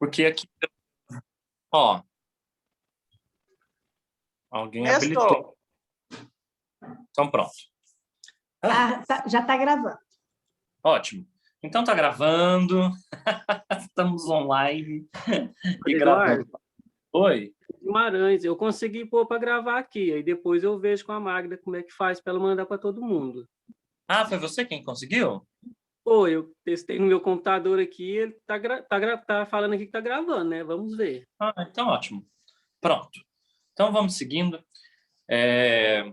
Porque aqui, ó, alguém Começou. habilitou. Então, pronto. Já está gravando. Ótimo. Então, tá gravando. Estamos online e Eduardo, gravando. Oi? Guimarães, eu consegui pôr para gravar aqui, aí depois eu vejo com a Magda como é que faz para ela mandar para todo mundo. Ah, foi você quem conseguiu? Pô, eu testei no meu computador aqui, ele tá falando aqui que tá gravando, né? Vamos ver. Ah, então ótimo. Pronto. Então, vamos seguindo. É,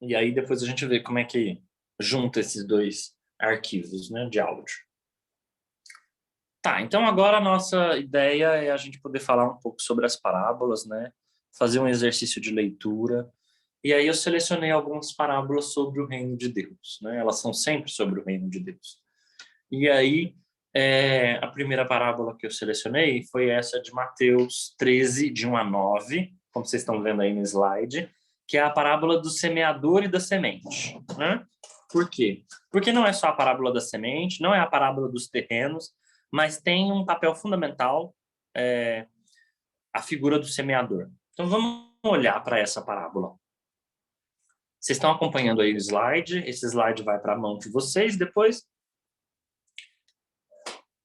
E aí, depois a gente vê como é que junta esses dois arquivos, né, de áudio. Tá, então agora a nossa ideia é a gente poder falar um pouco sobre as parábolas, né? Fazer um exercício de leitura. E aí eu selecionei algumas parábolas sobre o reino de Deus, né? Elas são sempre sobre o reino de Deus. E aí, a primeira parábola que eu selecionei foi essa de Mateus 13, de 1 a 9, como vocês estão vendo aí no slide, que é a parábola do semeador e da semente, né? Por quê? Porque não é só a parábola da semente, não é a parábola dos terrenos, mas tem um papel fundamental, a figura do semeador. Então vamos olhar para essa parábola. Vocês estão acompanhando aí o slide, esse slide vai para a mão de vocês depois.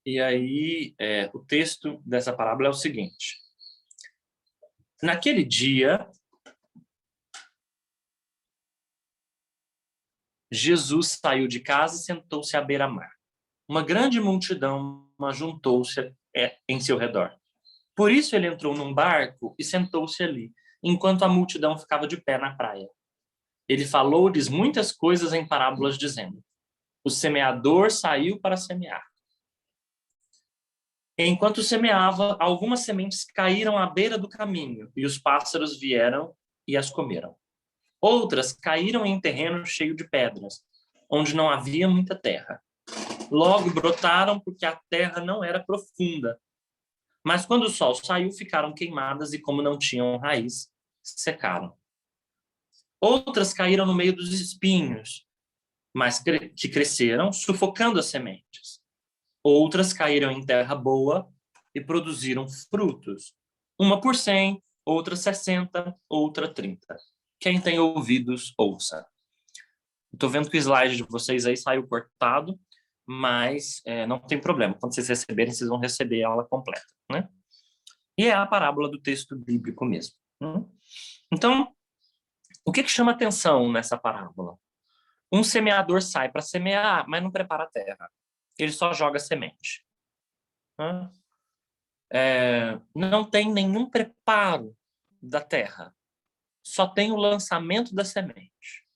E aí, o texto dessa parábola é o seguinte. Naquele dia, Jesus saiu de casa e sentou-se à beira-mar. Uma grande multidão ajuntou-se em seu redor. Por isso ele entrou num barco e sentou-se ali, enquanto a multidão ficava de pé na praia. Ele falou-lhes muitas coisas em parábolas, dizendo: o semeador saiu para semear. Enquanto semeava, algumas sementes caíram à beira do caminho, e os pássaros vieram e as comeram. Outras caíram em terreno cheio de pedras, onde não havia muita terra. Logo brotaram porque a terra não era profunda. Mas quando o sol saiu, ficaram queimadas e, como não tinham raiz, secaram. Outras caíram no meio dos espinhos, mas que cresceram, sufocando as sementes. Outras caíram em terra boa e produziram frutos. Uma por 100, outra 60, outra 30. Quem tem ouvidos, ouça. Estou vendo que o slide de vocês aí saiu cortado, mas não tem problema. Quando vocês receberem, vocês vão receber ela completa, né? E é a parábola do texto bíblico mesmo. Então, o que chama atenção nessa parábola? Um semeador sai para semear, mas não prepara a terra. Ele só joga semente. Não tem nenhum preparo da terra. Só tem o lançamento da semente.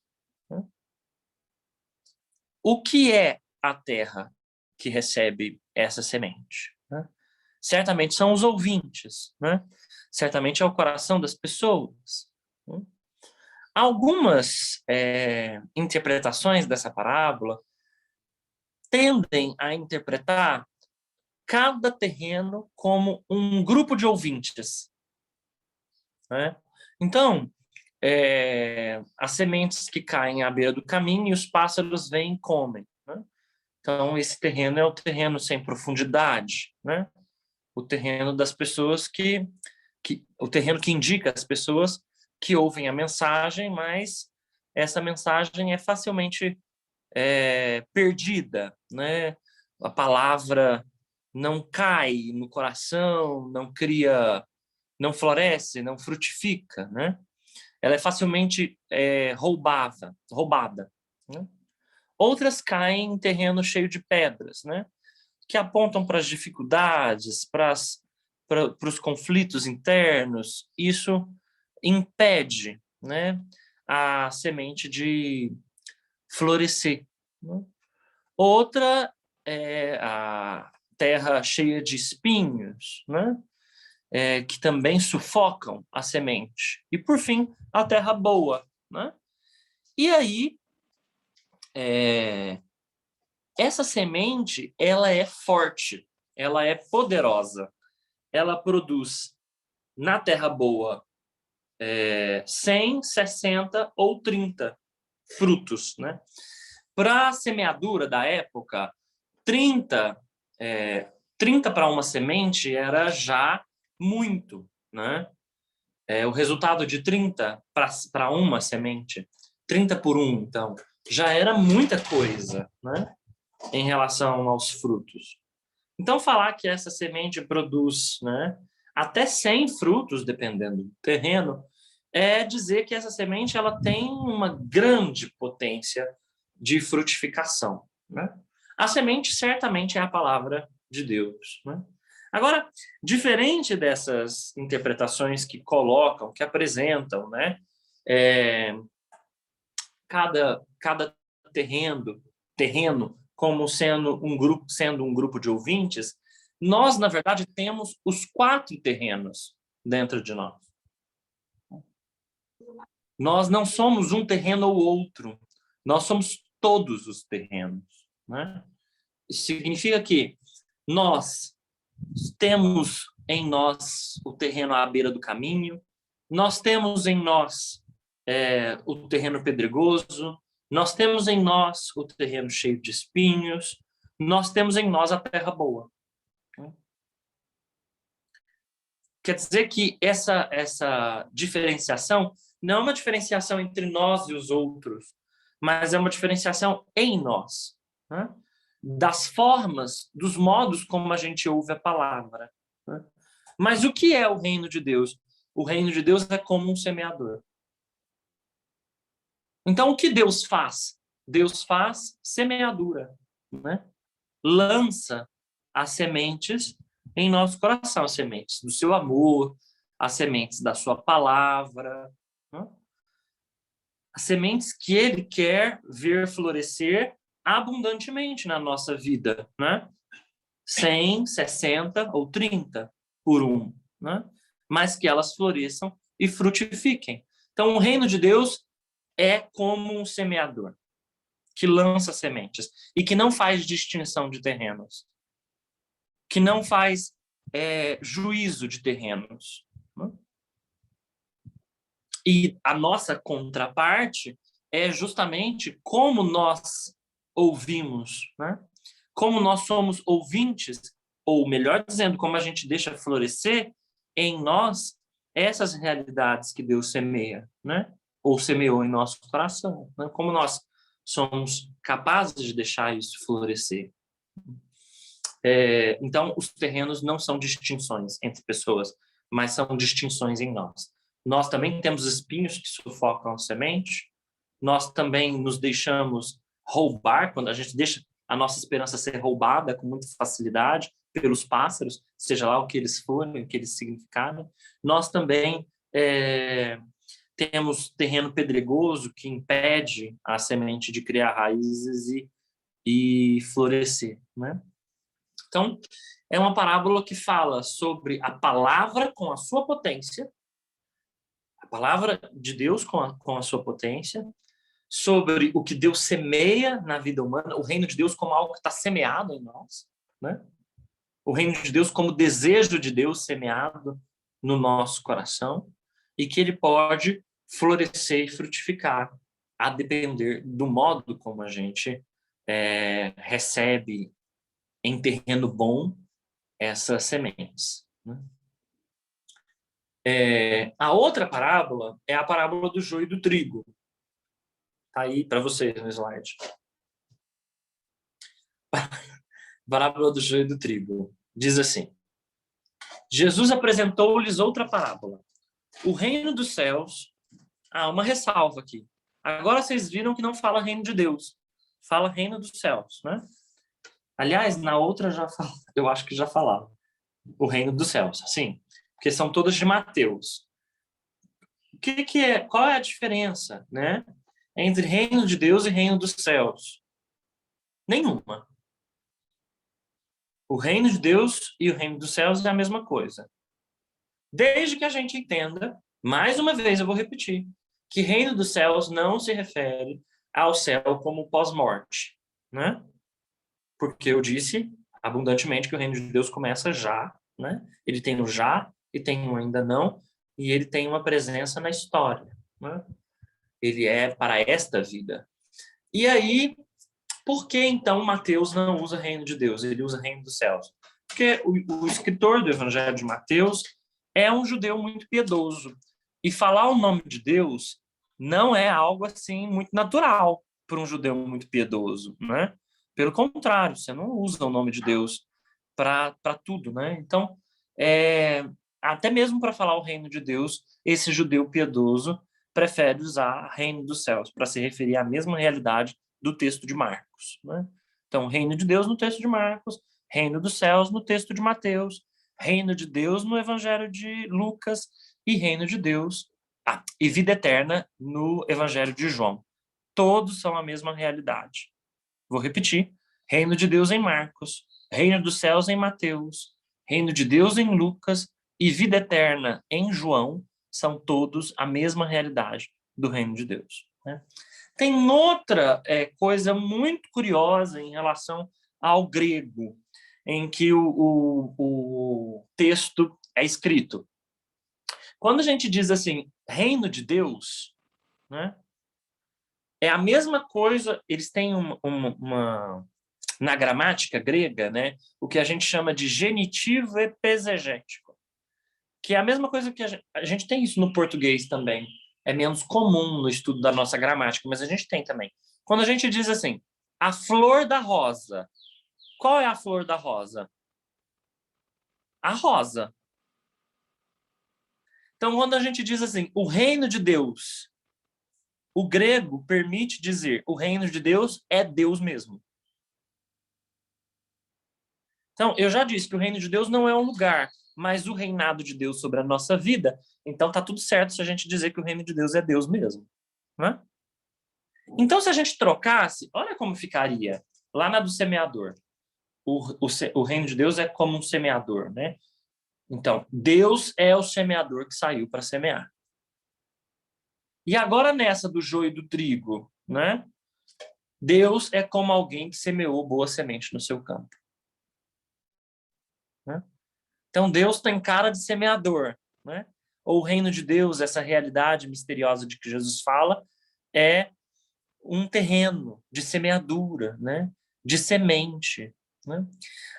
O que é a terra que recebe essa semente? Certamente são os ouvintes. Certamente é o coração das pessoas. Algumas interpretações dessa parábola tendem a interpretar cada terreno como um grupo de ouvintes. Então, as sementes que caem à beira do caminho e os pássaros vêm e comem. Então, esse terreno é o terreno sem profundidade, o terreno das pessoas o terreno que indica as pessoas que ouvem a mensagem, mas essa mensagem é facilmente perdida, A palavra não cai no coração, não cria, não floresce, não frutifica, Ela é facilmente roubada. Outras caem em terreno cheio de pedras, que apontam para as dificuldades, para os conflitos internos. Isso impede, a semente de florescer. Outra é a terra cheia de espinhos, que também sufocam a semente. E, por fim, a terra boa. E aí, essa semente, ela é forte, ela é poderosa. Ela produz, na terra boa, 100, 60 ou 30 frutos. Para a semeadura da época, 30 30 para uma semente era já muito, né? O resultado de 30 para uma semente, 30 por 1, então, já era muita coisa, né? Em relação aos frutos. Então, falar que essa semente produz, né, até 100 frutos, dependendo do terreno, é dizer que essa semente ela tem uma grande potência de frutificação, né? A semente certamente é a palavra de Deus, né? Agora, diferente dessas interpretações que colocam, que apresentam, né, cada terreno como sendo um grupo de ouvintes, nós, na verdade, temos os 4 terrenos dentro de nós. Nós não somos um terreno ou outro, nós somos todos os terrenos, né? Isso significa que nós temos em nós o terreno à beira do caminho, nós temos em nós o terreno pedregoso, nós temos em nós o terreno cheio de espinhos, nós temos em nós a terra boa. Quer dizer que essa diferenciação não é uma diferenciação entre nós e os outros, mas é uma diferenciação em nós, né? Das formas, dos modos como a gente ouve a palavra, né? Mas o que é o reino de Deus? O reino de Deus é como um semeador. Então, o que Deus faz? Deus faz semeadura, né? Lança as sementes em nosso coração, as sementes do seu amor, as sementes da sua palavra, né? As sementes que Ele quer ver florescer abundantemente na nossa vida, né? 100, 60 ou 30 por 1, né? Mas que elas floresçam e frutifiquem. Então, o reino de Deus é como um semeador que lança sementes e que não faz distinção de terrenos, que não faz juízo de terrenos, né? E a nossa contraparte é justamente como nós ouvimos, né? Como nós somos ouvintes, ou melhor dizendo, como a gente deixa florescer em nós essas realidades que Deus semeia, né? Ou semeou em nosso coração, né? Como nós somos capazes de deixar isso florescer. Então, os terrenos não são distinções entre pessoas, mas são distinções em nós. Nós também temos espinhos que sufocam a semente, nós também nos deixamos roubar, quando a gente deixa a nossa esperança ser roubada com muita facilidade pelos pássaros, seja lá o que eles forem, o que eles significarem. Nós também temos terreno pedregoso que impede a semente de criar raízes e florescer, né? Então, é uma parábola que fala sobre a palavra com a sua potência, a palavra de Deus com a sua potência, sobre o que Deus semeia na vida humana, o reino de Deus como algo que está semeado em nós, né? O reino de Deus como desejo de Deus semeado no nosso coração e que ele pode florescer e frutificar a depender do modo como a gente recebe em terreno bom essas sementes, né? A outra parábola é a parábola do joio e do trigo. Está aí para vocês no slide. Parábola do joio e do trigo. Diz assim: Jesus apresentou-lhes outra parábola. O reino dos céus... uma ressalva aqui. Agora vocês viram que não fala reino de Deus. Fala reino dos céus, né? Aliás, na outra eu acho que já falava. O reino dos céus, sim. Porque são todas de Mateus. Qual é a diferença, né, entre reino de Deus e reino dos céus? Nenhuma. O reino de Deus e o reino dos céus é a mesma coisa. Desde que a gente entenda, mais uma vez eu vou repetir, que reino dos céus não se refere ao céu como pós-morte, né? Porque eu disse abundantemente que o reino de Deus começa já, né? Ele tem o já e tem o ainda não, e ele tem uma presença na história, né? Ele é para esta vida. E aí, por que então Mateus não usa reino de Deus? Ele usa reino dos céus. porque o escritor do Evangelho de Mateus é um judeu muito piedoso. E falar o nome de Deus não é algo assim muito natural para um judeu muito piedoso, né? Pelo contrário, você não usa o nome de Deus para tudo, né? Então, até mesmo para falar o reino de Deus, esse judeu piedoso prefere usar reino dos céus para se referir à mesma realidade do texto de Marcos, né? Então, reino de Deus no texto de Marcos, reino dos céus no texto de Mateus, reino de Deus no Evangelho de Lucas e reino de Deus e vida eterna no Evangelho de João. Todos são a mesma realidade. Vou repetir. Reino de Deus em Marcos, reino dos céus em Mateus, reino de Deus em Lucas e vida eterna em João são todos a mesma realidade do reino de Deus, né? Tem outra coisa muito curiosa em relação ao grego, em que o texto é escrito. Quando a gente diz assim, reino de Deus, né, é a mesma coisa, eles têm na gramática grega, né, o que a gente chama de genitivo epesegético, que é a mesma coisa que a gente tem isso no português também. É menos comum no estudo da nossa gramática, mas a gente tem também. Quando a gente diz assim, a flor da rosa. Qual é a flor da rosa? A rosa. Então, quando a gente diz assim, o reino de Deus, o grego permite dizer o reino de Deus é Deus mesmo. Então, eu já disse que o reino de Deus não é um lugar, mas o reinado de Deus sobre a nossa vida. Então, tá tudo certo se a gente dizer que o reino de Deus é Deus mesmo, né? Então, se a gente trocasse, olha como ficaria lá na do semeador. O reino de Deus é como um semeador, né? Então, Deus é o semeador que saiu para semear. E agora nessa do joio e do trigo, né? Deus é como alguém que semeou boa semente no seu campo, né? Então, Deus tem cara de semeador, né? Ou o reino de Deus, essa realidade misteriosa de que Jesus fala, é um terreno de semeadura, né? De semente, né?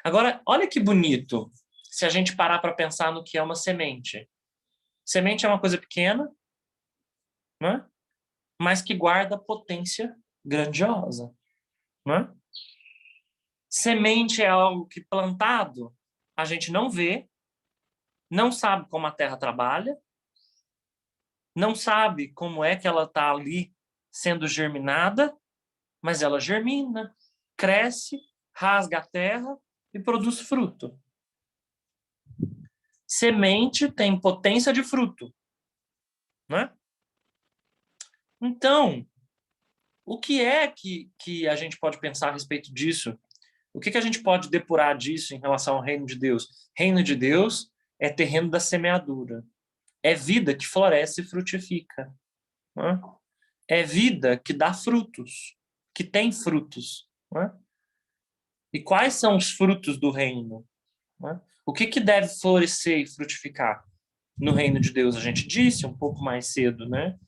Agora, olha que bonito se a gente parar para pensar no que é uma semente. Semente é uma coisa pequena, né? Mas que guarda potência grandiosa, né? Semente é algo que plantado a gente não vê, não sabe como a terra trabalha, não sabe como é que ela está ali sendo germinada, mas ela germina, cresce, rasga a terra e produz fruto. Semente tem potência de fruto, né? Então, o que é que a gente pode pensar a respeito disso? O que a gente pode depurar disso em relação ao reino de Deus? Reino de Deus é terreno da semeadura. É vida que floresce e frutifica, né? É vida que dá frutos, que tem frutos, né? E quais são os frutos do reino, né? O que deve florescer e frutificar no reino de Deus? A gente disse um pouco mais cedo, né?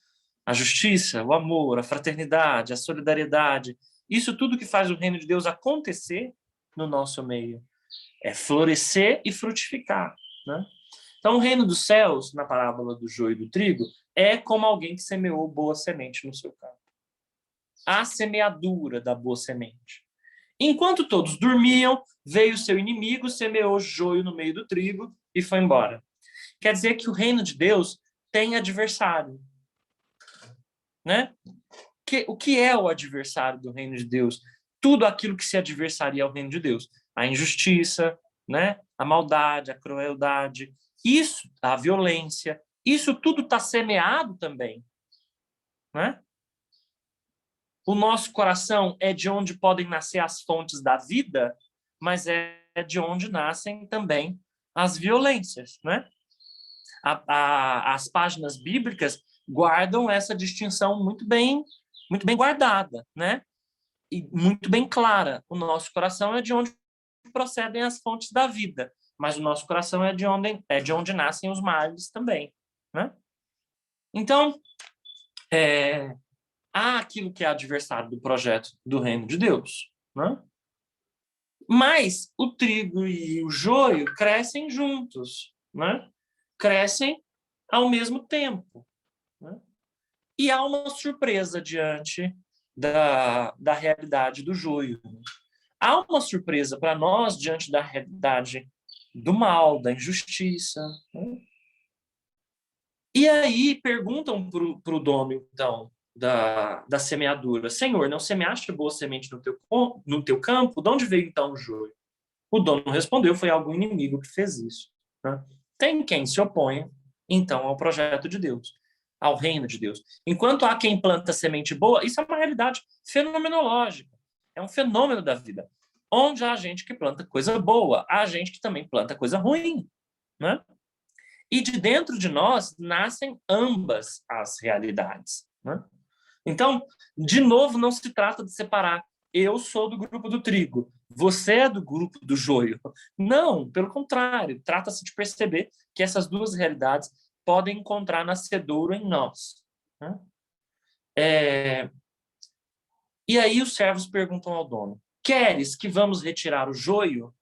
A justiça, o amor, a fraternidade, a solidariedade. Isso tudo que faz o reino de Deus acontecer no nosso meio. É florescer e frutificar, né? Então, o reino dos céus, na parábola do joio e do trigo, é como alguém que semeou boa semente no seu campo. A semeadura da boa semente. Enquanto todos dormiam, veio o seu inimigo, semeou joio no meio do trigo e foi embora. Quer dizer que o reino de Deus tem adversário, né? O que é o adversário do reino de Deus? Tudo aquilo que se adversaria ao reino de Deus. A injustiça, né? A maldade, a crueldade, isso, a violência, isso tudo está semeado também, né? O nosso coração é de onde podem nascer as fontes da vida, mas é de onde nascem também as violências, né? As páginas bíblicas guardam essa distinção muito bem guardada, né? E muito bem clara. O nosso coração é de onde procedem as fontes da vida, mas o nosso coração é de onde nascem os males também, né? Então, há aquilo que é adversário do projeto do reino de Deus, né? Mas o trigo e o joio crescem juntos, né? Crescem ao mesmo tempo, né? E há uma surpresa diante da realidade do joio. Há uma surpresa para nós diante da realidade do mal, da injustiça, né? E aí perguntam para o dono, então, da semeadura: Senhor, não semeaste boa semente no teu campo? De onde veio então o joio? O dono respondeu: foi algum inimigo que fez isso, né? Tem quem se oponha, então, ao projeto de Deus, ao reino de Deus. Enquanto há quem planta semente boa, isso é uma realidade fenomenológica, é um fenômeno da vida. Onde há gente que planta coisa boa, há gente que também planta coisa ruim, né? E de dentro de nós nascem ambas as realidades, né? Então, de novo, não se trata de separar. Eu sou do grupo do trigo, você é do grupo do joio. Não, pelo contrário, trata-se de perceber que essas duas realidades podem encontrar nascedouro em nós, né? E aí os servos perguntam ao dono: queres que vamos retirar o joio?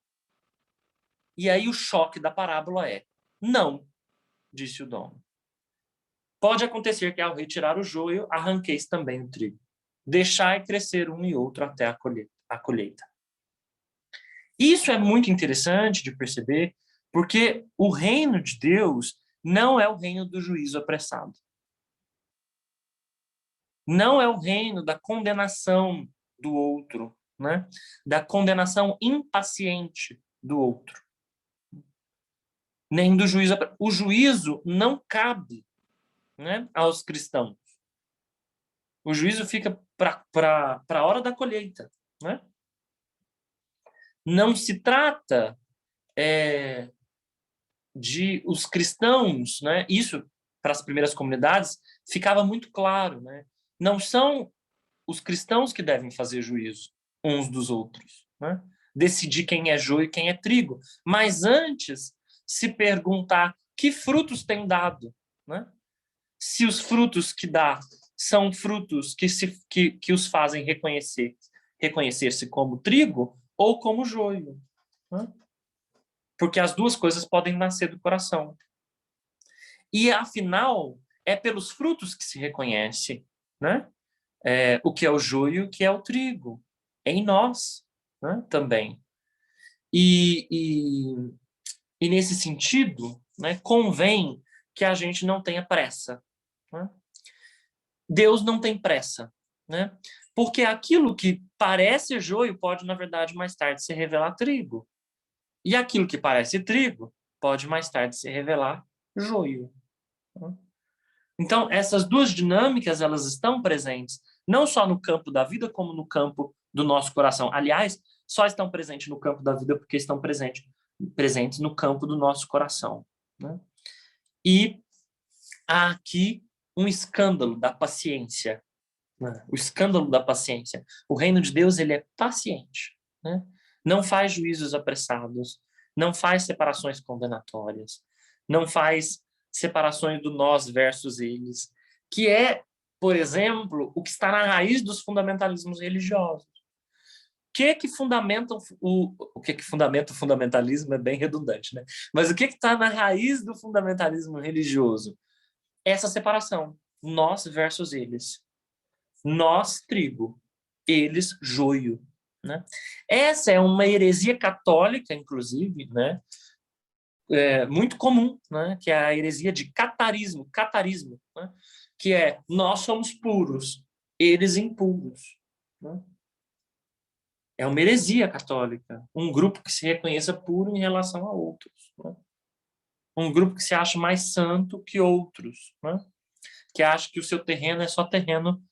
E aí o choque da parábola é: não, disse o dono. Pode acontecer que ao retirar o joio, arranqueis também o trigo. Deixai crescer um e outro até a colheita. Isso é muito interessante de perceber, porque o reino de Deus não é o reino do juízo apressado. Não é o reino da condenação do outro, né? Da condenação impaciente do outro. Nem do juízo. O juízo não cabe, né, aos cristãos. O juízo fica para a hora da colheita, né? Não se trata de os cristãos, né? Isso para as primeiras comunidades ficava muito claro, né? Não são os cristãos que devem fazer juízo uns dos outros, né? Decidir quem é joio e quem é trigo, mas antes se perguntar que frutos tem dado, né? Se os frutos que dá são frutos que os fazem reconhecer-se como trigo ou como joio, né? Porque as duas coisas podem nascer do coração. E, afinal, é pelos frutos que se reconhece, né? O que é o joio e o que é o trigo. É em nós, né? Também. E nesse sentido, né, convém que a gente não tenha pressa, né? Deus não tem pressa, né? Porque aquilo que parece joio pode, na verdade, mais tarde se revelar trigo. E aquilo que parece trigo pode mais tarde se revelar joio. Então, essas duas dinâmicas, elas estão presentes, não só no campo da vida, como no campo do nosso coração. Aliás, só estão presentes no campo da vida porque estão presentes no campo do nosso coração, né? E há aqui um escândalo da paciência, né? O escândalo da paciência. O reino de Deus, ele é paciente, né? Não faz juízos apressados, não faz separações condenatórias, não faz separações do nós versus eles, que é, por exemplo, o que está na raiz dos fundamentalismos religiosos. Que fundamenta o que fundamenta o fundamentalismo é bem redundante, né? Mas o que está na raiz do fundamentalismo religioso? Essa separação, nós versus eles. Nós, trigo, eles, joio, né? Essa é uma heresia católica, inclusive, né? Muito comum, né? Que é a heresia de catarismo, né? Que é nós somos puros, eles impuros, né? É uma heresia católica, um grupo que se reconheça puro em relação a outros, né? Um grupo que se acha mais santo que outros, né? Que acha que o seu terreno é só terreno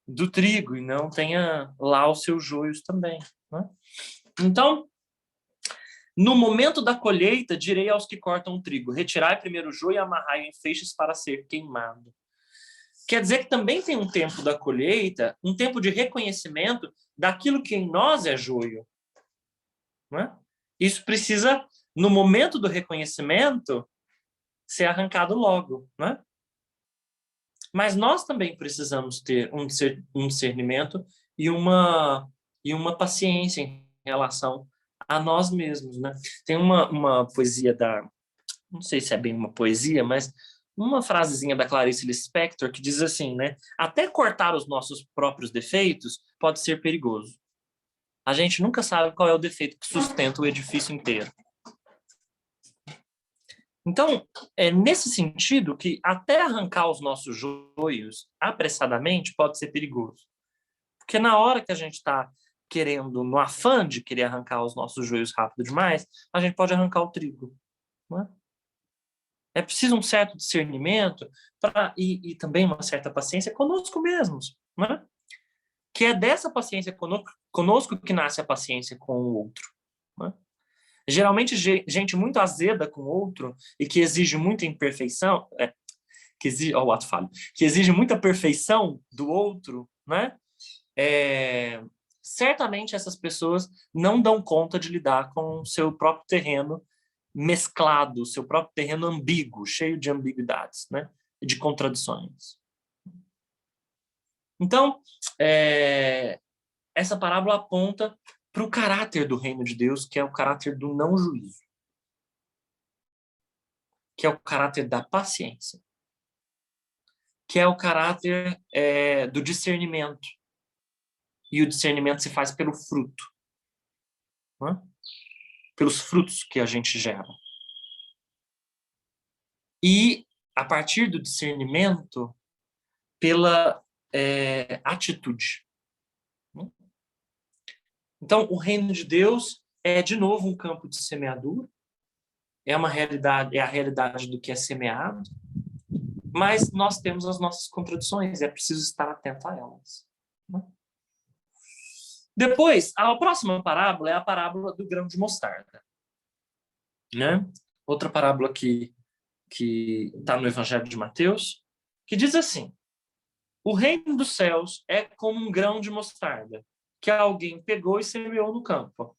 do trigo e não tenha lá os seus joios também, né? Então, no momento da colheita, direi aos que cortam o trigo: retirai primeiro o joio e amarrai-o em feixes para ser queimado. Quer dizer que também tem um tempo da colheita, um tempo de reconhecimento daquilo que em nós é joio, né? Isso precisa, no momento do reconhecimento, ser arrancado logo, né? Mas nós também precisamos ter um discernimento e uma paciência em relação a nós mesmos, né? Tem uma poesia não sei se é bem uma poesia, mas uma frasezinha da Clarice Lispector que diz assim, né? Até cortar os nossos próprios defeitos pode ser perigoso. A gente nunca sabe qual é o defeito que sustenta o edifício inteiro. Então, é nesse sentido que até arrancar os nossos joios apressadamente pode ser perigoso. Porque na hora que a gente está querendo, no afã de querer arrancar os nossos joios rápido demais, a gente pode arrancar o trigo. Não é? É preciso um certo discernimento e também uma certa paciência conosco mesmos. Não é? Que é dessa paciência conosco que nasce a paciência com o outro. Não é? Geralmente, gente muito azeda com o outro e que exige muita imperfeição, que exige muita perfeição do outro, né? Certamente essas pessoas não dão conta de lidar com o seu próprio terreno mesclado, seu próprio terreno ambíguo, cheio de ambiguidades, né? E de contradições. Então, essa parábola aponta para o caráter do reino de Deus, que é o caráter do não juízo, que é o caráter da paciência, que é o caráter do discernimento. E o discernimento se faz pelo fruto, não é? Pelos frutos que a gente gera. E, a partir do discernimento, pela atitude. Então, o reino de Deus é, de novo, um campo de semeadura, é a realidade do que é semeado, mas nós temos as nossas contradições, é preciso estar atento a elas. Né? Depois, a próxima parábola é a parábola do grão de mostarda. Né? Outra parábola que está no Evangelho de Mateus, que diz assim: o reino dos céus é como um grão de mostarda, que alguém pegou e semeou no campo.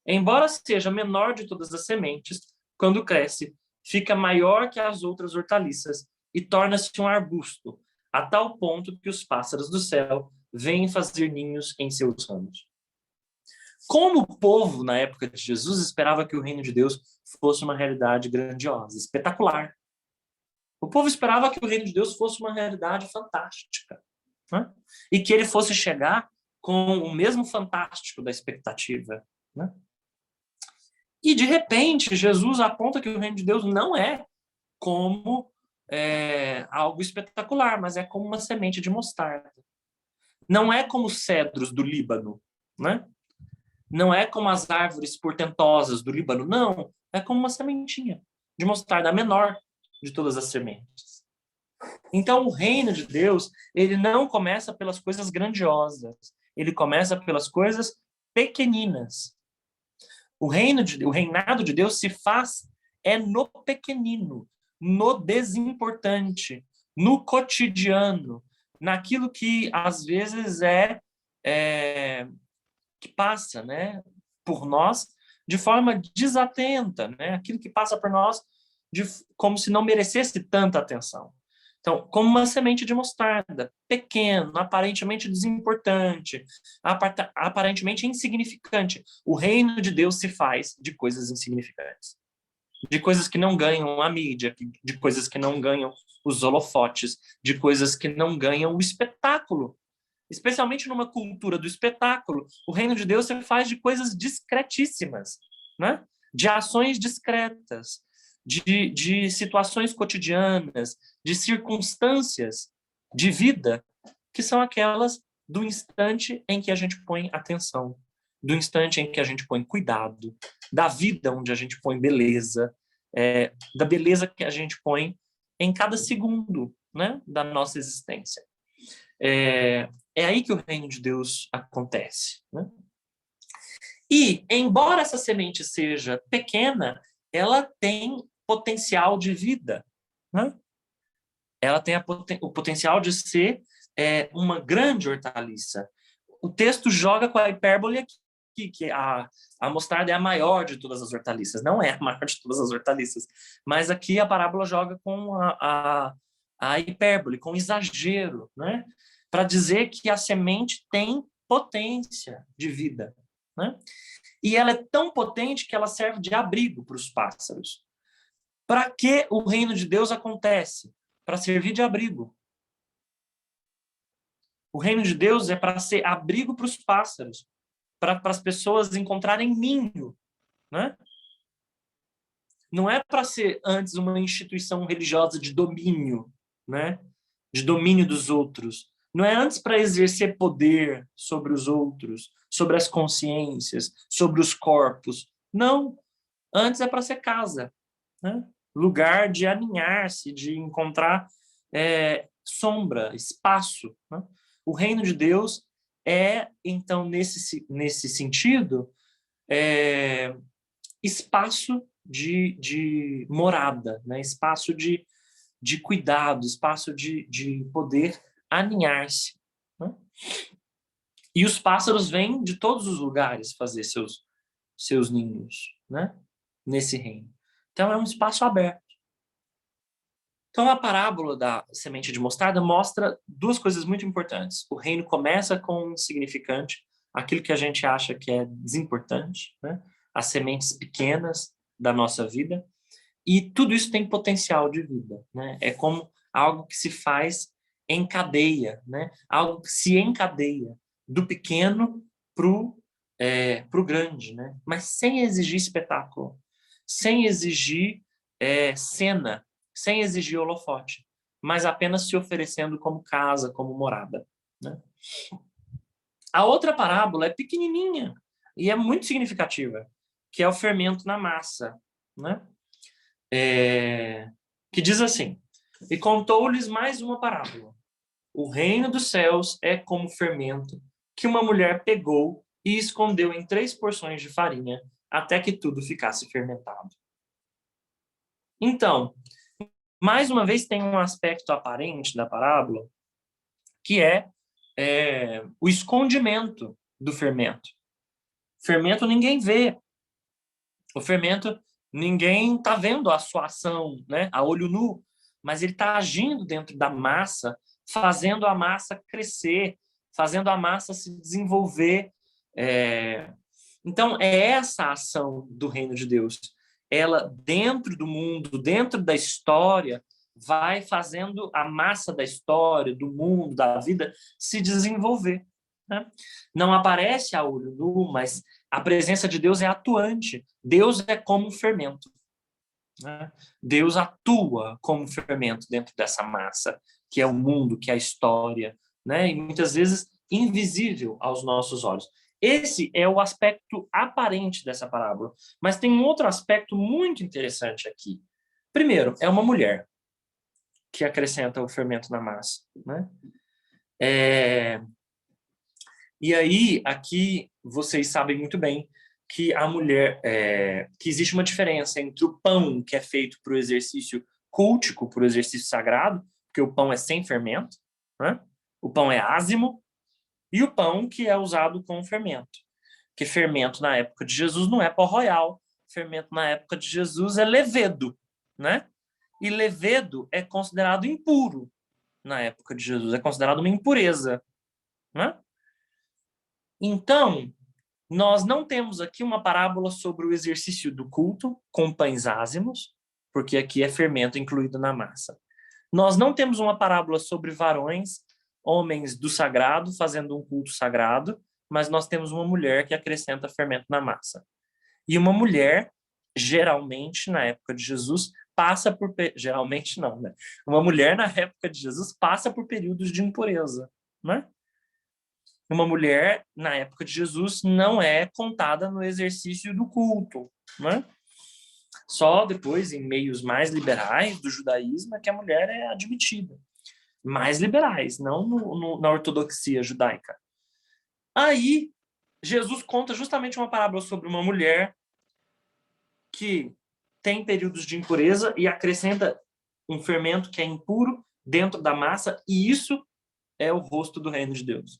Embora seja menor de todas as sementes, quando cresce, fica maior que as outras hortaliças e torna-se um arbusto, a tal ponto que os pássaros do céu vêm fazer ninhos em seus ramos. Como o povo, na época de Jesus, esperava que o reino de Deus fosse uma realidade grandiosa, espetacular. O povo esperava que o reino de Deus fosse uma realidade fantástica, né? E que ele fosse chegar com o mesmo fantástico da expectativa, né? E, de repente, Jesus aponta que o reino de Deus não é como algo espetacular, mas é como uma semente de mostarda. Não é como os cedros do Líbano, né? Não é como as árvores portentosas do Líbano, não. É como uma sementinha de mostarda, a menor de todas as sementes. Então, o reino de Deus, ele não começa pelas coisas grandiosas. Ele começa pelas coisas pequeninas. O reinado de Deus se faz no pequenino, no desimportante, no cotidiano, naquilo que às vezes que passa, né, por nós de forma desatenta, né? Aquilo que passa por nós como se não merecesse tanta atenção. Então, como uma semente de mostarda, pequeno, aparentemente desimportante, aparentemente insignificante. O reino de Deus se faz de coisas insignificantes, de coisas que não ganham a mídia, de coisas que não ganham os holofotes, de coisas que não ganham o espetáculo. Especialmente numa cultura do espetáculo, o reino de Deus se faz de coisas discretíssimas, né? De ações discretas, de situações cotidianas, de circunstâncias de vida, que são aquelas do instante em que a gente põe atenção, do instante em que a gente põe cuidado, da vida onde a gente põe beleza, da beleza que a gente põe em cada segundo, né, da nossa existência. É aí que o reino de Deus acontece, né? E, embora essa semente seja pequena, ela tem potencial de vida, né? Ela tem o potencial de ser uma grande hortaliça. O texto joga com a hipérbole aqui, que a mostarda é a maior de todas as hortaliças. Não é a maior de todas as hortaliças, mas aqui a parábola joga com a hipérbole, com exagero, né? Para dizer que a semente tem potência de vida, né? E ela é tão potente que ela serve de abrigo para os pássaros. Para que o reino de Deus acontece? Para servir de abrigo. O reino de Deus é para ser abrigo para os pássaros, para as pessoas encontrarem ninho, né? Não é para ser antes uma instituição religiosa de domínio, né? De domínio dos outros. Não é antes para exercer poder sobre os outros, sobre as consciências, sobre os corpos. Não. Antes é para ser casa, né? Lugar de aninhar-se, de encontrar sombra, espaço, né? O reino de Deus é, então, nesse sentido, espaço de morada, né? Espaço de cuidado, espaço de poder aninhar-se, né? E os pássaros vêm de todos os lugares fazer seus ninhos, né? Nesse reino. Então, é um espaço aberto. Então, a parábola da semente de mostarda mostra duas coisas muito importantes. O reino começa com um insignificante, aquilo que a gente acha que é desimportante, né? As sementes pequenas da nossa vida, e tudo isso tem potencial de vida, né? É como algo que se faz em cadeia, né? Algo que se encadeia do pequeno pro grande, né? Mas sem exigir espetáculo, sem exigir cena, sem exigir holofote, mas apenas se oferecendo como casa, como morada, né? A outra parábola é pequenininha e é muito significativa, que é o fermento na massa, né? Que diz assim: e contou-lhes mais uma parábola. O reino dos céus é como fermento que uma mulher pegou e escondeu em 3 porções de farinha, até que tudo ficasse fermentado. Então, mais uma vez tem um aspecto aparente da parábola, que é o escondimento do fermento. Fermento ninguém vê. O fermento, ninguém está vendo a sua ação, né, a olho nu, mas ele está agindo dentro da massa, fazendo a massa crescer, fazendo a massa se desenvolver. Então, é essa ação do reino de Deus. Ela, dentro do mundo, dentro da história, vai fazendo a massa da história, do mundo, da vida, se desenvolver, né? Não aparece a olho nu, mas a presença de Deus é atuante. Deus é como um fermento, né? Deus atua como um fermento dentro dessa massa, que é o mundo, que é a história, né? E muitas vezes invisível aos nossos olhos. Esse é o aspecto aparente dessa parábola. Mas tem um outro aspecto muito interessante aqui. Primeiro, é uma mulher que acrescenta o fermento na massa, né? E aí, aqui, vocês sabem muito bem que a mulher, que existe uma diferença entre o pão que é feito para o exercício cultico, para o exercício sagrado, porque o pão é sem fermento, né? O pão é ázimo, e o pão que é usado com fermento. Porque fermento na época de Jesus não é pó royal, fermento na época de Jesus é levedo, né? E levedo é considerado impuro na época de Jesus, é considerado uma impureza, né? Então, nós não temos aqui uma parábola sobre o exercício do culto com pães ázimos, porque aqui é fermento incluído na massa. Nós não temos uma parábola sobre varões, homens do sagrado, fazendo um culto sagrado, mas nós temos uma mulher que acrescenta fermento na massa. E uma mulher, geralmente, na época de Jesus, passa por... Geralmente não, né? Uma mulher, na época de Jesus, passa por períodos de impureza, né? Uma mulher, na época de Jesus, não é contada no exercício do culto, né? Só depois, em meios mais liberais do judaísmo, é que a mulher é admitida. Mais liberais, não na ortodoxia judaica. Aí, Jesus conta justamente uma parábola sobre uma mulher que tem períodos de impureza e acrescenta um fermento que é impuro dentro da massa, e isso é o rosto do reino de Deus.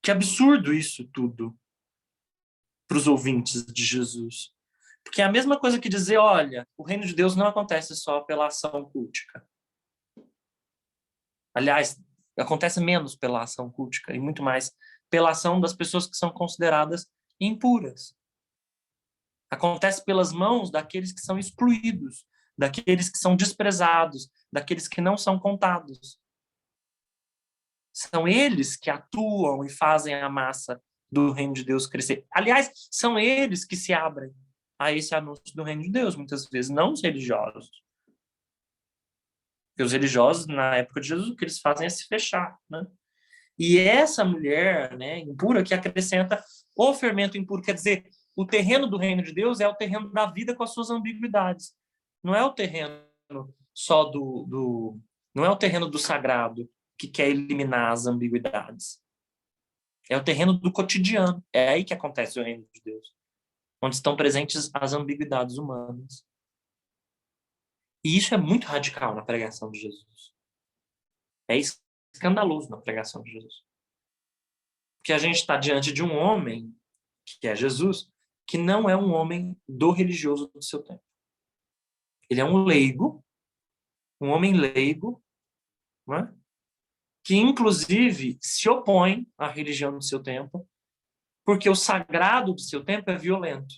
Que absurdo isso tudo para os ouvintes de Jesus. Porque é a mesma coisa que dizer, olha, o reino de Deus não acontece só pela ação cultica. Aliás, acontece menos pela ação cultica e muito mais pela ação das pessoas que são consideradas impuras. Acontece pelas mãos daqueles que são excluídos, daqueles que são desprezados, daqueles que não são contados. São eles que atuam e fazem a massa do reino de Deus crescer. Aliás, são eles que se abrem a esse anúncio do reino de Deus, muitas vezes, não os religiosos. Porque os religiosos, na época de Jesus, o que eles fazem é se fechar, né? E essa mulher, né, impura, que acrescenta o fermento impuro, quer dizer, o terreno do reino de Deus é o terreno da vida com as suas ambiguidades. Não é o terreno só não é o terreno do sagrado que quer eliminar as ambiguidades. É o terreno do cotidiano. É aí que acontece o reino de Deus, onde estão presentes as ambiguidades humanas. E isso é muito radical na pregação de Jesus. É escandaloso na pregação de Jesus. Porque a gente está diante de um homem, que é Jesus, que não é um homem do religioso do seu tempo. Ele é um leigo, um homem leigo, né? Que inclusive se opõe à religião do seu tempo, porque o sagrado do seu tempo é violento.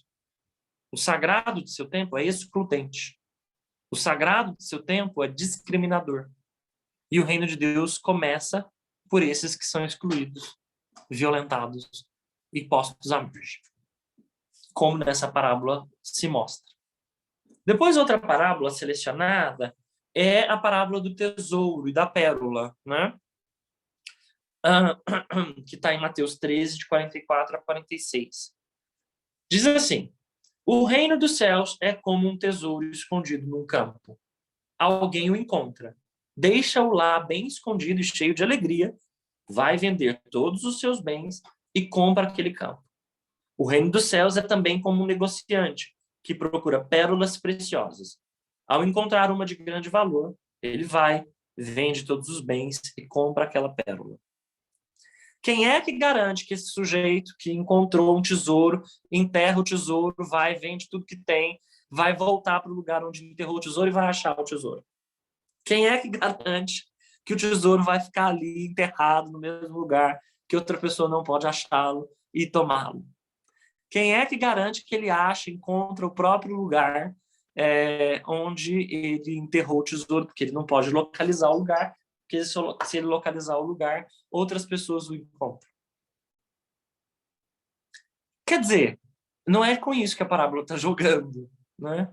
O sagrado do seu tempo é excludente. O sagrado do seu tempo é discriminador. E o reino de Deus começa por esses que são excluídos, violentados e postos à margem, como nessa parábola se mostra. Depois, outra parábola selecionada é a parábola do tesouro e da pérola, né? Que está em Mateus 13, de 44 a 46. Diz assim: o reino dos céus é como um tesouro escondido num campo. Alguém o encontra, deixa-o lá bem escondido e cheio de alegria, vai vender todos os seus bens e compra aquele campo. O reino dos céus é também como um negociante que procura pérolas preciosas. Ao encontrar uma de grande valor, ele vai, vende todos os bens e compra aquela pérola. Quem é que garante que esse sujeito que encontrou um tesouro, enterra o tesouro, vai, vende tudo que tem, vai voltar para o lugar onde enterrou o tesouro e vai achar o tesouro? Quem é que garante que o tesouro vai ficar ali enterrado no mesmo lugar, que outra pessoa não pode achá-lo e tomá-lo? Quem é que garante que ele acha, encontra o próprio lugar onde ele enterrou o tesouro? Porque ele não pode localizar o lugar, porque se ele localizar o lugar, outras pessoas o encontram. Quer dizer, não é com isso que a parábola está jogando, né?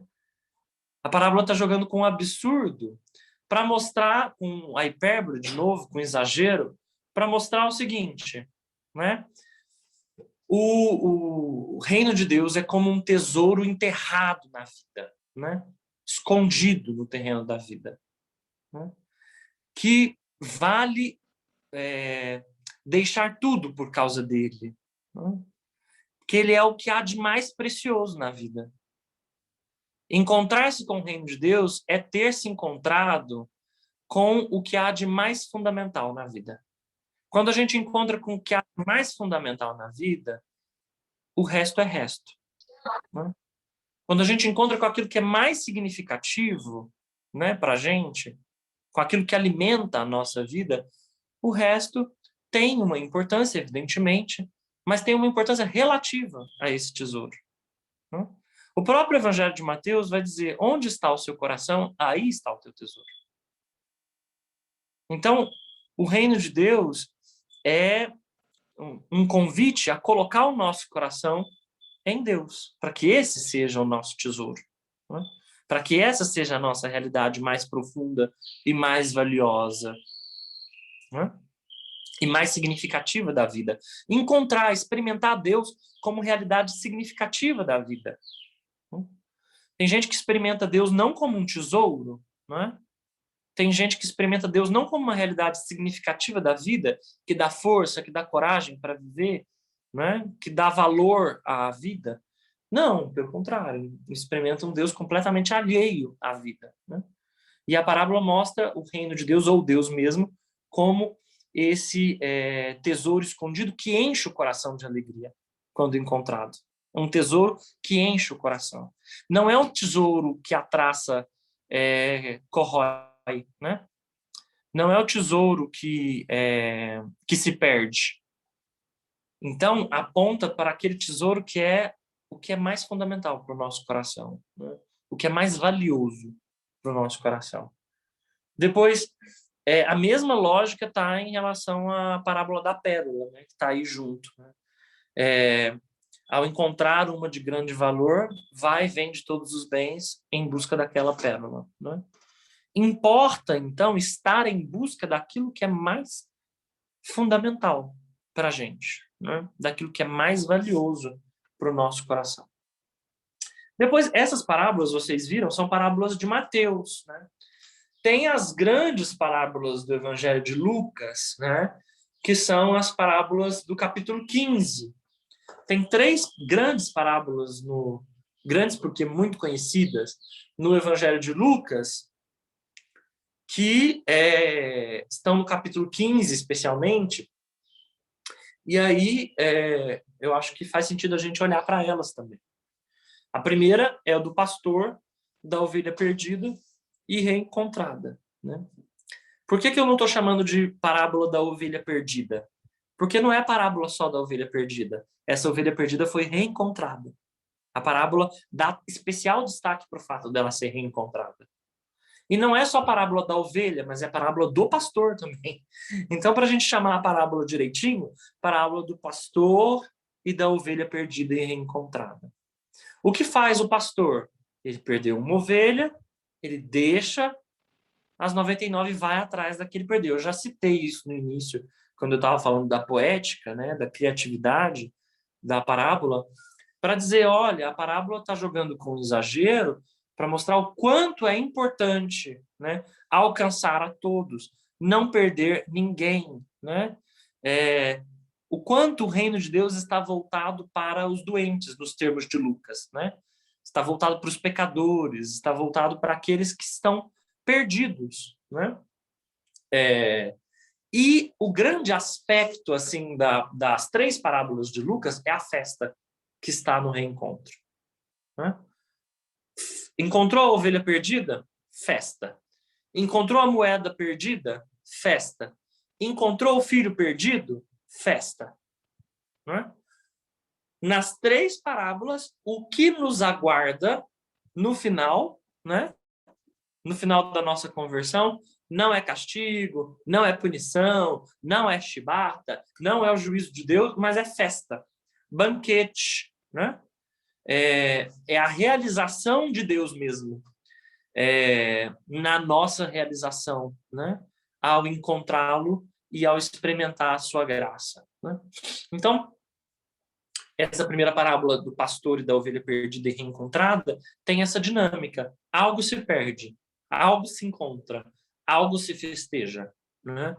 A parábola está jogando com um absurdo para mostrar, com a hipérbole, de novo, com exagero, para mostrar o seguinte, né? O reino de Deus é como um tesouro enterrado na vida, né? Escondido no terreno da vida, né? Que vale deixar tudo por causa dele, né? Que ele é o que há de mais precioso na vida. Encontrar-se com o reino de Deus é ter se encontrado com o que há de mais fundamental na vida. Quando a gente encontra com o que há de mais fundamental na vida, o resto é resto, né? Quando a gente encontra com aquilo que é mais significativo, né, para a gente, com aquilo que alimenta a nossa vida, o resto tem uma importância, evidentemente, mas tem uma importância relativa a esse tesouro, né? O próprio Evangelho de Mateus vai dizer: onde está o seu coração, aí está o teu tesouro. Então, o reino de Deus é um convite a colocar o nosso coração em Deus, para que esse seja o nosso tesouro, né? Para que essa seja a nossa realidade mais profunda e mais valiosa, né? E mais significativa da vida. Encontrar, experimentar Deus como realidade significativa da vida, né? Tem gente que experimenta Deus não como um tesouro, né? Tem gente que experimenta Deus não como uma realidade significativa da vida, que dá força, que dá coragem para viver, né? Que dá valor à vida. Não, pelo contrário, experimentam um Deus completamente alheio à vida, né? E a parábola mostra o reino de Deus, ou Deus mesmo, como esse tesouro escondido que enche o coração de alegria quando encontrado. É um tesouro que enche o coração. Não é um tesouro que a traça corrói, né? Não é o tesouro que se perde. Então, aponta para aquele tesouro que é o que é mais fundamental para o nosso coração, né? O que é mais valioso para o nosso coração. Depois, a mesma lógica está em relação à parábola da pérola, né? Que está aí junto, né? Ao encontrar uma de grande valor, vai e vende todos os bens em busca daquela pérola, né? Importa, então, estar em busca daquilo que é mais fundamental para a gente, né? Daquilo que é mais valioso para o nosso coração. Depois, essas parábolas, vocês viram, são parábolas de Mateus, né? Tem as grandes parábolas do Evangelho de Lucas, né? Que são as parábolas do capítulo 15. Tem 3 grandes parábolas, grandes porque muito conhecidas, no Evangelho de Lucas, que estão no capítulo 15, especialmente, e aí eu acho que faz sentido a gente olhar para elas também. A primeira é a do pastor, da ovelha perdida e reencontrada, né? Por que eu não estou chamando de parábola da ovelha perdida? Porque não é a parábola só da ovelha perdida. Essa ovelha perdida foi reencontrada. A parábola dá especial destaque para o fato dela ser reencontrada. E não é só a parábola da ovelha, mas é a parábola do pastor também. Então, para a gente chamar a parábola direitinho, parábola do pastor e da ovelha perdida e reencontrada. O que faz o pastor? Ele perdeu uma ovelha, ele deixa as 99 e vai atrás da que ele perdeu. Eu já citei isso no início, quando eu estava falando da poética, né, da criatividade da parábola, para dizer, olha, a parábola está jogando com exagero para mostrar o quanto é importante, né, alcançar a todos, não perder ninguém, né? O quanto o reino de Deus está voltado para os doentes, nos termos de Lucas, né? Está voltado para os pecadores, está voltado para aqueles que estão perdidos, né? E o grande aspecto assim das 3 parábolas de Lucas é a festa que está no reencontro, né? Encontrou a ovelha perdida? Festa. Encontrou a moeda perdida? Festa. Encontrou o filho perdido? Festa. Né? Nas 3 parábolas, o que nos aguarda no final, né? No final da nossa conversão, não é castigo, não é punição, não é chibata, não é o juízo de Deus, mas é festa, banquete, né? É a realização de Deus mesmo, na nossa realização, né? Ao encontrá-lo e ao experimentar a sua graça, né? Então, essa primeira parábola do pastor e da ovelha perdida e reencontrada tem essa dinâmica. Algo se perde, algo se encontra, algo se festeja, né?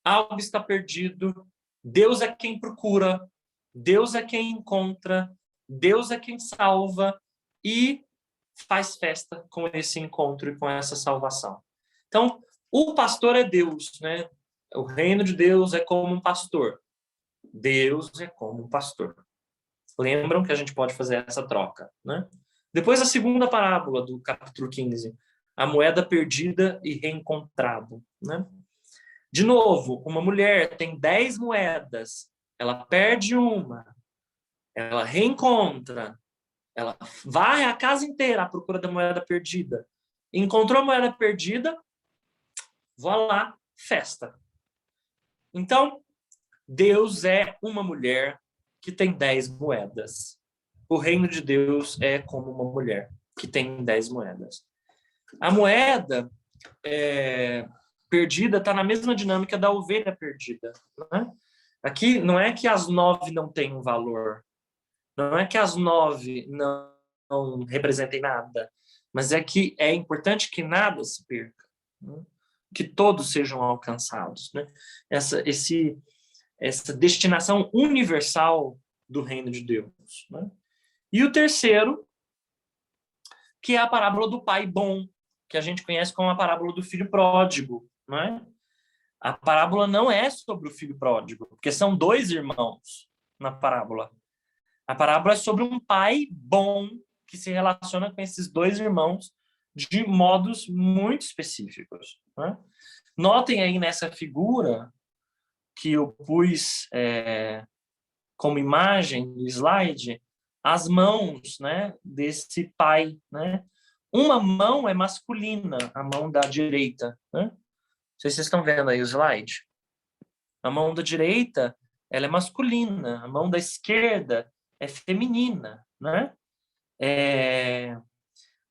Algo está perdido, Deus é quem procura, Deus é quem encontra, Deus é quem salva e faz festa com esse encontro e com essa salvação. Então, o pastor é Deus, né? O reino de Deus é como um pastor. Deus é como um pastor. Lembram que a gente pode fazer essa troca, né? Depois a segunda parábola do capítulo 15, a moeda perdida e reencontrada, né? De novo, uma mulher tem 10 moedas, ela perde uma, ela reencontra, ela varre a casa inteira à procura da moeda perdida. Encontrou a moeda perdida, vou lá, festa. Então, Deus é uma mulher que tem 10 moedas. O reino de Deus é como uma mulher que tem 10 moedas. A moeda perdida está na mesma dinâmica da ovelha perdida, né? Aqui não é que as 9 não tenham valor, não é que as 9 não representem nada, mas é que é importante que nada se perca, né? Que todos sejam alcançados, né? Essa destinação universal do reino de Deus, né? E o terceiro, que é a parábola do pai bom, que a gente conhece como a parábola do filho pródigo, né? A parábola não é sobre o filho pródigo, porque são 2 irmãos na parábola. A parábola é sobre um pai bom que se relaciona com esses 2 irmãos de modos muito específicos, né? Notem aí nessa figura que eu pus como imagem no slide as mãos, né, desse pai, né? Uma mão é masculina, a mão da direita, né? Não sei se vocês estão vendo aí o slide. A mão da direita, ela é masculina, a mão da esquerda é feminina, né?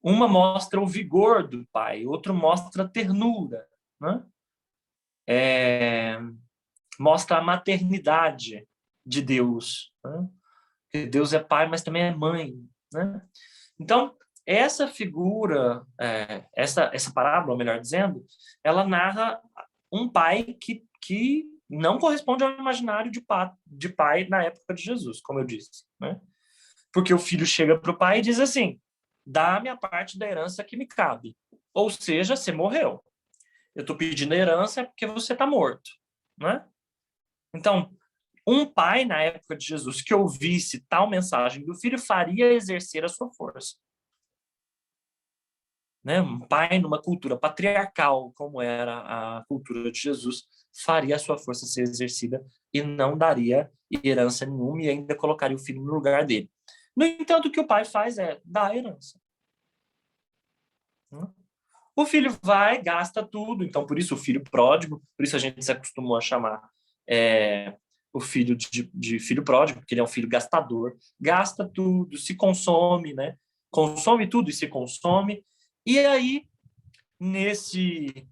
Uma mostra o vigor do pai, outro mostra a ternura, né? Mostra a maternidade de Deus, né? Porque Deus é pai, mas também é mãe, né? Então, essa figura, essa parábola, melhor dizendo, ela narra um pai que não corresponde ao imaginário de pai na época de Jesus, como eu disse, né? Porque o filho chega para o pai e diz assim: dá-me a parte da herança que me cabe. Ou seja, você morreu. Eu estou pedindo a herança porque você está morto, né? Então, um pai na época de Jesus que ouvisse tal mensagem do filho faria exercer a sua força. Né? Um pai numa cultura patriarcal, como era a cultura de Jesus, faria a sua força ser exercida e não daria herança nenhuma e ainda colocaria o filho no lugar dele. No entanto, o que o pai faz é dar a herança. O filho vai, gasta tudo, então por isso o filho pródigo, por isso a gente se acostumou a chamar o filho de filho pródigo, porque ele é um filho gastador, gasta tudo, se consome, né? Consome tudo e se consome. E aí, nesse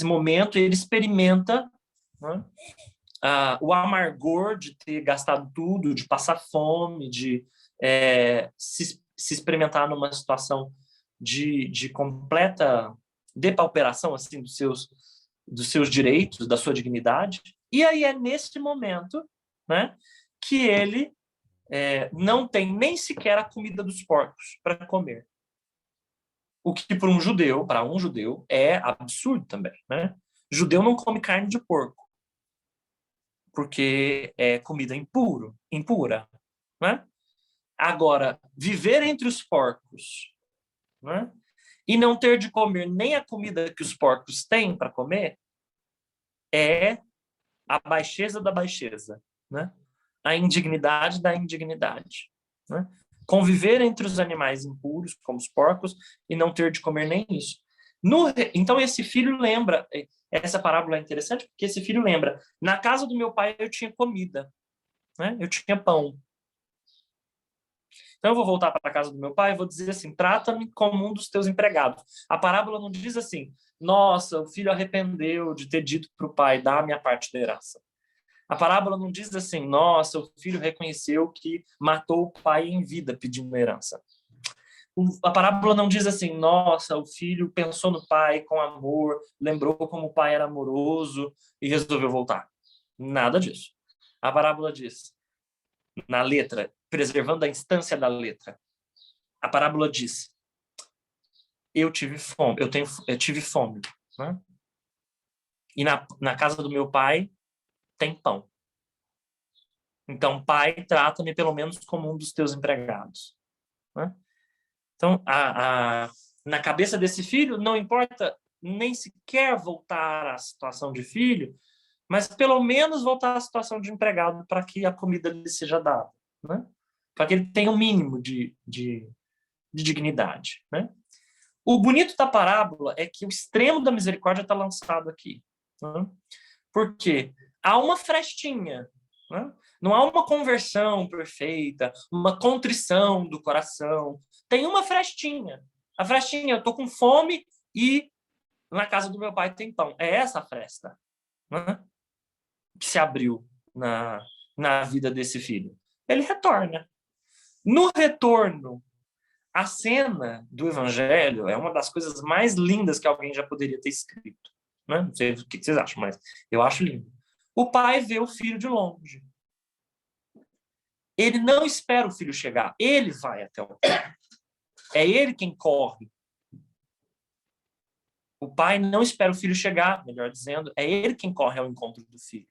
momento, ele experimenta, né, o amargor de ter gastado tudo, de passar fome, de se experimentar numa situação de completa depauperação assim, dos seus direitos, da sua dignidade. E aí é nesse momento, né, que ele não tem nem sequer a comida dos porcos para comer. O que para um judeu é absurdo também, né? Judeu não come carne de porco, porque é comida impura, né? Agora, viver entre os porcos, né? E não ter de comer nem a comida que os porcos têm para comer é a baixeza da baixeza, né? A indignidade da indignidade, né? Conviver entre os animais impuros, como os porcos, e não ter de comer nem isso. Então, esse filho lembra, essa parábola é interessante, porque esse filho lembra, na casa do meu pai eu tinha comida, né? Eu tinha pão. Então, eu vou voltar para a casa do meu pai e vou dizer assim, trata-me como um dos teus empregados. A parábola não diz assim, nossa, o filho arrependeu de ter dito para o pai, dá a minha parte da herança. A parábola não diz assim, nossa, o filho reconheceu que matou o pai em vida pedindo herança. A parábola não diz assim, nossa, o filho pensou no pai com amor, lembrou como o pai era amoroso e resolveu voltar. Nada disso. A parábola diz, na letra, preservando a instância da letra, a parábola diz, eu tive fome, eu tive fome, né? E na casa do meu pai tem pão. Então, pai, trata-me pelo menos como um dos teus empregados, né? Então, na cabeça desse filho, não importa nem sequer voltar à situação de filho, mas pelo menos voltar à situação de empregado para que a comida lhe seja dada, né? Para que ele tenha um mínimo de dignidade, né? O bonito da parábola é que o extremo da misericórdia está lançado aqui, né? Porque há uma frestinha, né? Não há uma conversão perfeita, uma contrição do coração. Tem uma frestinha. A frestinha, eu estou com fome e na casa do meu pai tem pão. É essa a fresta, né, que se abriu na vida desse filho. Ele retorna. No retorno, a cena do Evangelho é uma das coisas mais lindas que alguém já poderia ter escrito, né? Não sei o que vocês acham, mas eu acho lindo. O pai vê o filho de longe. Ele não espera o filho chegar. Ele vai até o pai. É ele quem corre. O pai não espera o filho chegar, melhor dizendo, é ele quem corre ao encontro do filho.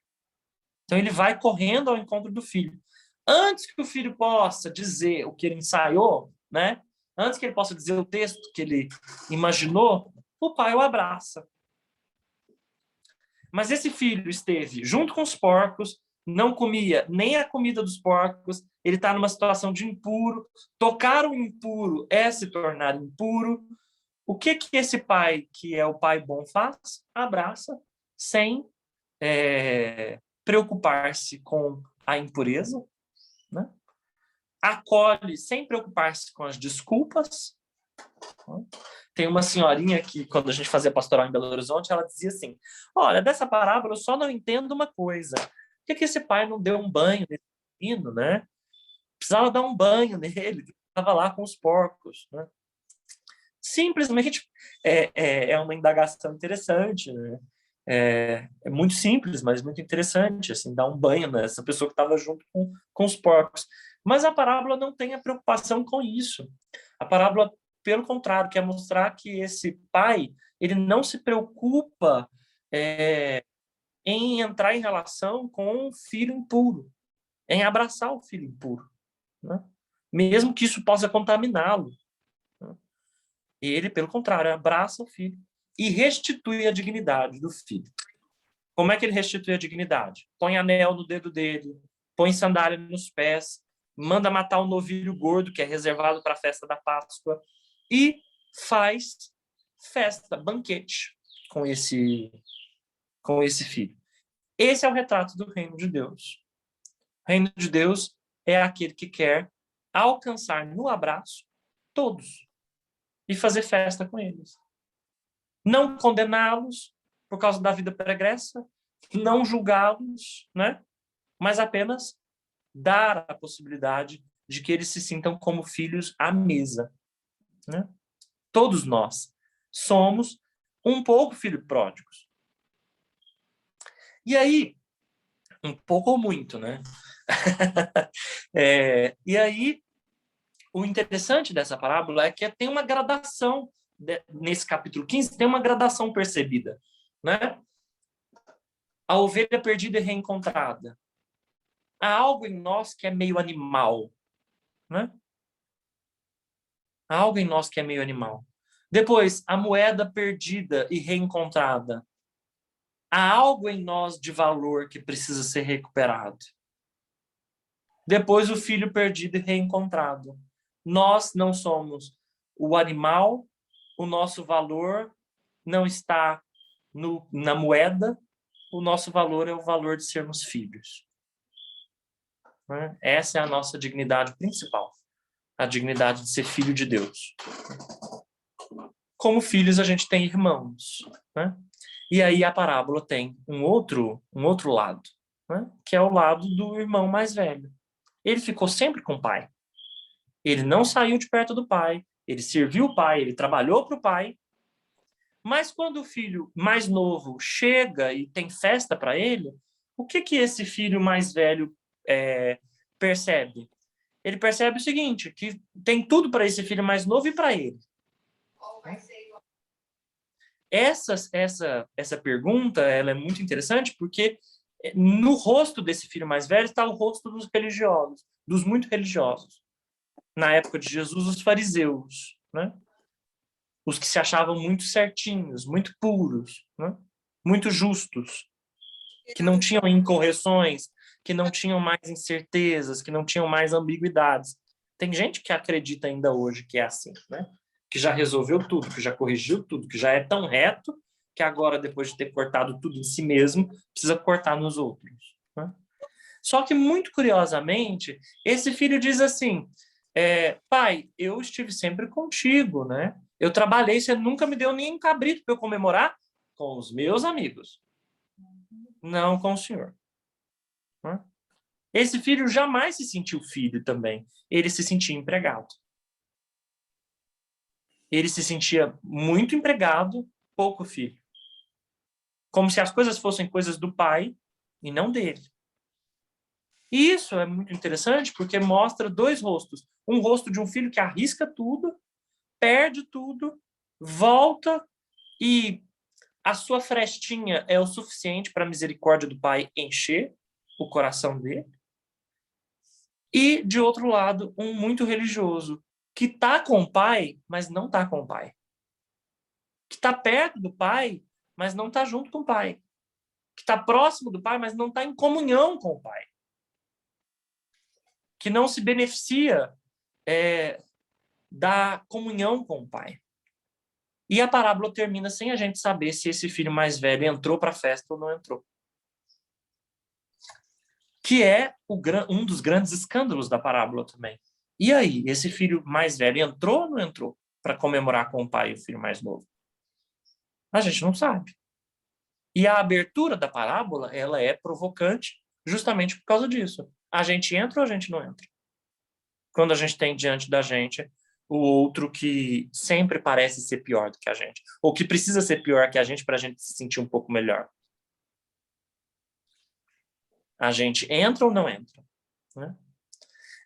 Então ele vai correndo ao encontro do filho. Antes que o filho possa dizer o que ele ensaiou, né? Antes que ele possa dizer o texto que ele imaginou, o pai o abraça. Mas esse filho esteve junto com os porcos, não comia nem a comida dos porcos, ele está numa situação de impuro. Tocar o impuro é se tornar impuro. O que esse pai, que é o pai bom, faz? Abraça, sem preocupar-se com a impureza, né? Acolhe, sem preocupar-se com as desculpas. Tem uma senhorinha que, quando a gente fazia pastoral em Belo Horizonte, ela dizia assim, olha, dessa parábola eu só não entendo uma coisa. Por que esse pai não deu um banho nesse menino, né? Precisava dar um banho nele, estava lá com os porcos, né? Simplesmente é uma indagação interessante, né? É muito simples, mas muito interessante, assim, dar um banho nessa pessoa que estava junto com os porcos. Mas a parábola não tem a preocupação com isso. A parábola, pelo contrário, quer mostrar que esse pai, ele não se preocupa em entrar em relação com o filho impuro, em abraçar o filho impuro, né? Mesmo que isso possa contaminá-lo, né? E ele, pelo contrário, abraça o filho e restitui a dignidade do filho. Como é que ele restitui a dignidade? Põe anel no dedo dele, põe sandália nos pés, manda matar um novilho gordo, que é reservado para a festa da Páscoa, e faz festa, banquete com esse filho. Esse é o retrato do reino de Deus. O reino de Deus é aquele que quer alcançar no abraço todos e fazer festa com eles. Não condená-los por causa da vida pregressa, não julgá-los, né? Mas apenas dar a possibilidade de que eles se sintam como filhos à mesa, né? Todos nós somos um pouco filhos pródigos. E aí, um pouco ou muito, né? E aí, o interessante dessa parábola é que tem uma gradação, nesse capítulo 15, tem uma gradação percebida, né? A ovelha perdida e reencontrada. Há algo em nós que é meio animal, né? Há algo em nós que é meio animal. Depois, a moeda perdida e reencontrada. Há algo em nós de valor que precisa ser recuperado. Depois, o filho perdido e reencontrado. Nós não somos o animal, o nosso valor não está na moeda, o nosso valor é o valor de sermos filhos. Né? Essa é a nossa dignidade principal, a dignidade de ser filho de Deus. Como filhos, a gente tem irmãos, né? E aí a parábola tem um outro lado, né? Que é o lado do irmão mais velho. Ele ficou sempre com o pai. Ele não saiu de perto do pai, ele serviu o pai, ele trabalhou para o pai. Mas quando o filho mais novo chega e tem festa para ele, o que esse filho mais velho percebe? Ele percebe o seguinte, que tem tudo para esse filho mais novo e para ele. Essa pergunta ela é muito interessante porque no rosto desse filho mais velho está o rosto dos religiosos, dos muito religiosos. Na época de Jesus, os fariseus, né? Os que se achavam muito certinhos, muito puros, né? Muito justos, que não tinham incorreções, que não tinham mais incertezas, que não tinham mais ambiguidades. Tem gente que acredita ainda hoje que é assim, né? Que já resolveu tudo, que já corrigiu tudo, que já é tão reto que agora, depois de ter cortado tudo em si mesmo, precisa cortar nos outros, né? Só que, muito curiosamente, esse filho diz assim, pai, eu estive sempre contigo, né? Eu trabalhei, você nunca me deu nem um cabrito para eu comemorar com os meus amigos, não com o senhor. Né? Esse filho jamais se sentiu filho também. Ele se sentia empregado. Ele se sentia muito empregado, pouco filho. Como se as coisas fossem coisas do pai e não dele. E isso é muito interessante porque mostra dois rostos. Um rosto de um filho que arrisca tudo, perde tudo, volta e a sua frestinha é o suficiente para a misericórdia do pai encher o coração dele. E, de outro lado, um muito religioso, que está com o pai, mas não está com o pai. Que está perto do pai, mas não está junto com o pai. que está próximo do Pai, mas não está em comunhão com o Pai. Que não se beneficia da comunhão com o Pai. E a parábola termina sem a gente saber se esse filho mais velho entrou para a festa ou não entrou. Que é um dos grandes escândalos da parábola também. E aí, esse filho mais velho entrou ou não entrou para comemorar com o pai e o filho mais novo? A gente não sabe. E a abertura da parábola, ela é provocante justamente por causa disso. A gente entra ou a gente não entra? Quando a gente tem diante da gente o outro que sempre parece ser pior do que a gente, ou que precisa ser pior que a gente para a gente se sentir um pouco melhor. A gente entra ou não entra? Né?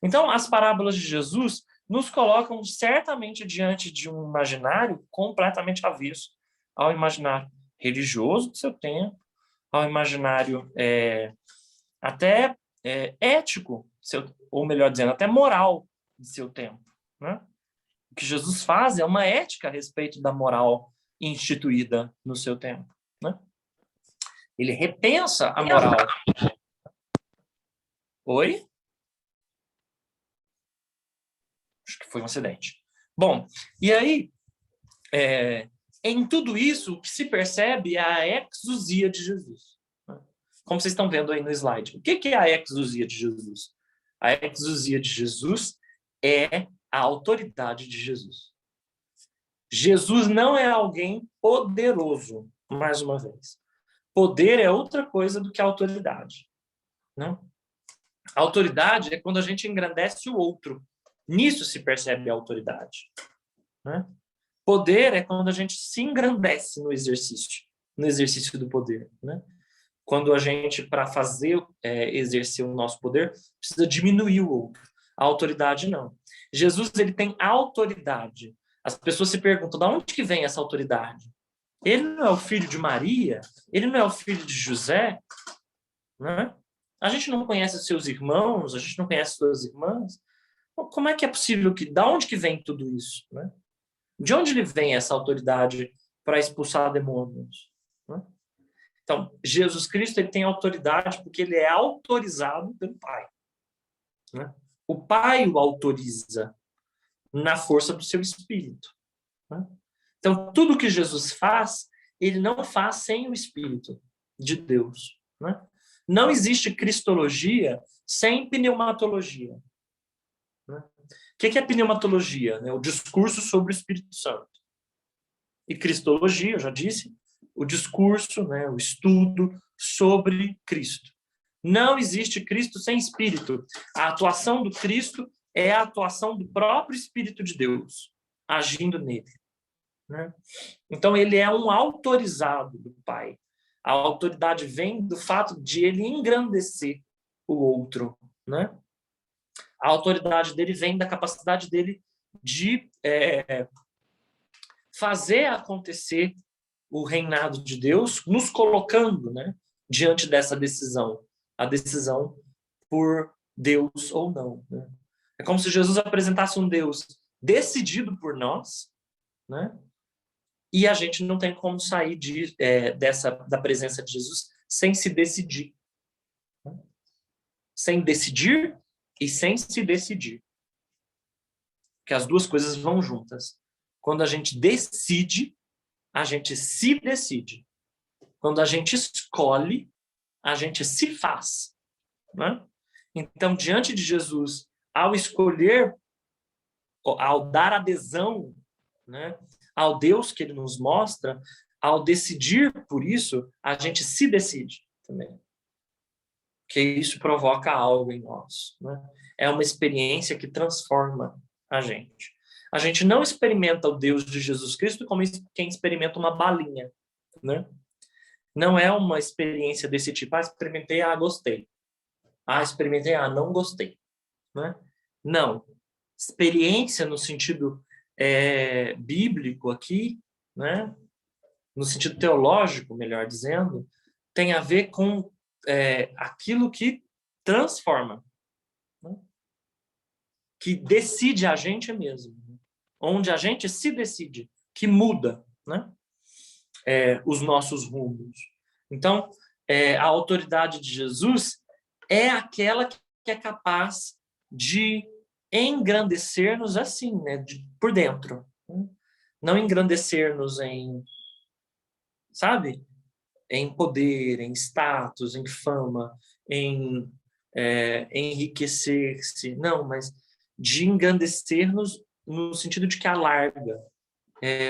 Então, as parábolas de Jesus nos colocam certamente diante de um imaginário completamente avesso ao imaginário religioso do seu tempo, ao imaginário até ético, ou melhor dizendo, até moral de seu tempo. Né? O que Jesus faz é uma ética a respeito da moral instituída no seu tempo. Né? Ele repensa a moral. Oi? Acho que foi um acidente. Bom, e aí, em tudo isso, o que se percebe é a exousia de Jesus. Né? Como vocês estão vendo aí no slide. O que é a exousia de Jesus? A exousia de Jesus é a autoridade de Jesus. Jesus não é alguém poderoso, mais uma vez. Poder é outra coisa do que a autoridade. Né? A autoridade é quando a gente engrandece o outro. Nisso se percebe a autoridade. Né? Poder é quando a gente se engrandece no exercício do poder. Né? Quando a gente, para exercer o nosso poder, precisa diminuir o outro. A autoridade não. Jesus, ele tem autoridade. As pessoas se perguntam, de onde que vem essa autoridade? Ele não é o filho de Maria? Ele não é o filho de José? Né? A gente não conhece os seus irmãos, a gente não conhece as suas irmãs. Como é que é possível de onde que vem tudo isso? Né? De onde ele vem essa autoridade para expulsar demônios? Né? Então, Jesus Cristo ele tem autoridade porque ele é autorizado pelo Pai. Né? O Pai o autoriza na força do seu Espírito. Né? Então, tudo que Jesus faz, ele não faz sem o Espírito de Deus. Né? Não existe cristologia sem pneumatologia. Né? O que é pneumatologia? O discurso sobre o Espírito Santo. E cristologia, eu já disse, o discurso, o estudo sobre Cristo. Não existe Cristo sem Espírito. A atuação do Cristo é a atuação do próprio Espírito de Deus, agindo nele. Né? Então, ele é um autorizado do Pai. A autoridade vem do fato de ele engrandecer o outro. Né? A autoridade dele vem da capacidade dele de fazer acontecer o reinado de Deus, nos colocando diante dessa decisão. A decisão por Deus ou não. Né? É como se Jesus apresentasse um Deus decidido por nós, né? E a gente não tem como sair da presença de Jesus sem se decidir. Né? Sem decidir e sem se decidir. Porque as duas coisas vão juntas. Quando a gente decide, a gente se decide. Quando a gente escolhe, a gente se faz. Né? Então, diante de Jesus, ao escolher, ao dar adesão, né, ao Deus que ele nos mostra, ao decidir por isso, a gente se decide também. Porque isso provoca algo em nós. Né? É uma experiência que transforma a gente. A gente não experimenta o Deus de Jesus Cristo como quem experimenta uma balinha. Né? Não é uma experiência desse tipo. Experimentei, gostei. Experimentei, não gostei. Né? Não. Experiência no sentido bíblico aqui, né? No sentido teológico, melhor dizendo, tem a ver com aquilo que transforma, né? Que decide a gente mesmo, onde a gente se decide, que muda, né? Os nossos rumos. Então, a autoridade de Jesus é aquela que é capaz de engrandecer-nos assim, né, por dentro. Não engrandecer-nos em, sabe? Em poder, em status, em fama, em enriquecer-se. Não, mas de engrandecer-nos no sentido de que alarga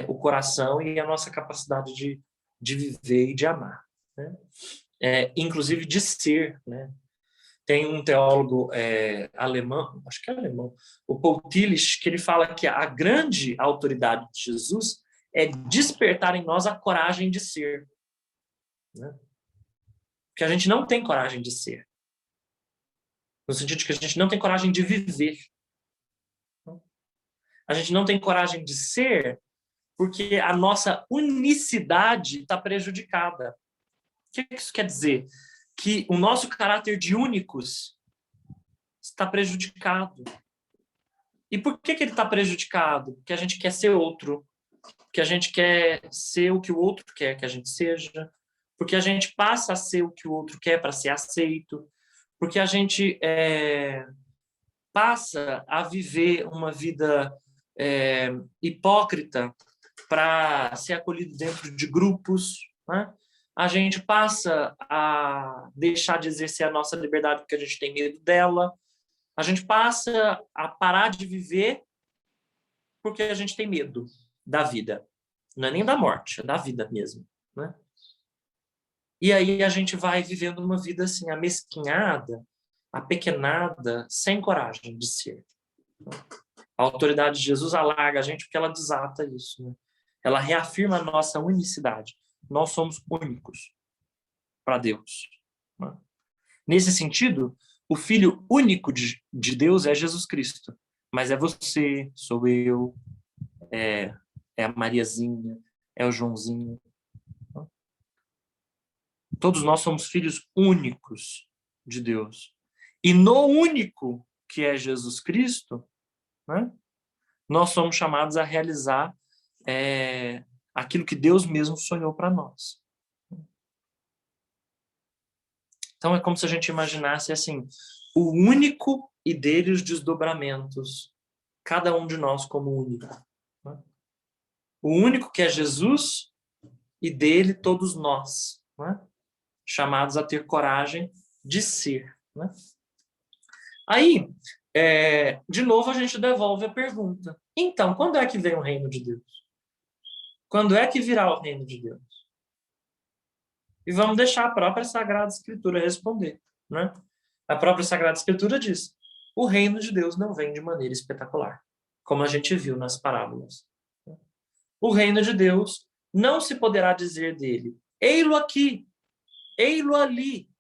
o coração e a nossa capacidade de viver e de amar, né? Inclusive de ser, né? Tem um teólogo alemão, acho que é alemão, o Paul Tillich, que ele fala que a grande autoridade de Jesus é despertar em nós a coragem de ser, né? Porque a gente não tem coragem de ser, no sentido de que a gente não tem coragem de viver. A gente não tem coragem de ser porque a nossa unicidade está prejudicada. O que isso quer dizer? Que o nosso caráter de únicos está prejudicado. E por que ele está prejudicado? Porque a gente quer ser outro, porque a gente quer ser o que o outro quer que a gente seja, porque a gente passa a ser o que o outro quer para ser aceito, porque a gente passa a viver uma vida hipócrita para ser acolhido dentro de grupos, né? A gente passa a deixar de exercer a nossa liberdade porque a gente tem medo dela. A gente passa a parar de viver porque a gente tem medo da vida. Não é nem da morte, é da vida mesmo, né? E aí a gente vai vivendo uma vida assim, amesquinhada, apequenada, sem coragem de ser. A autoridade de Jesus alarga a gente porque ela desata isso, né? Ela reafirma a nossa unicidade. Nós somos únicos para Deus, né? Nesse sentido, o Filho único de Deus é Jesus Cristo. Mas é você, sou eu, é a Mariazinha, é o Joãozinho. Todos nós somos filhos únicos de Deus. E no único que é Jesus Cristo, né, nós somos chamados a realizar aquilo que Deus mesmo sonhou para nós. Então é como se a gente imaginasse assim, o único e dele os desdobramentos, cada um de nós como único, né? O único que é Jesus e dele todos nós, né? Chamados a ter coragem de ser, né? Aí, de novo, a gente devolve a pergunta. Então, quando é que vem o reino de Deus? Quando é que virá o reino de Deus? E vamos deixar a própria Sagrada Escritura responder, né? A própria Sagrada Escritura diz: o reino de Deus não vem de maneira espetacular, como a gente viu nas parábolas. O reino de Deus não se poderá dizer dele: ei-lo aqui, ei-lo ali,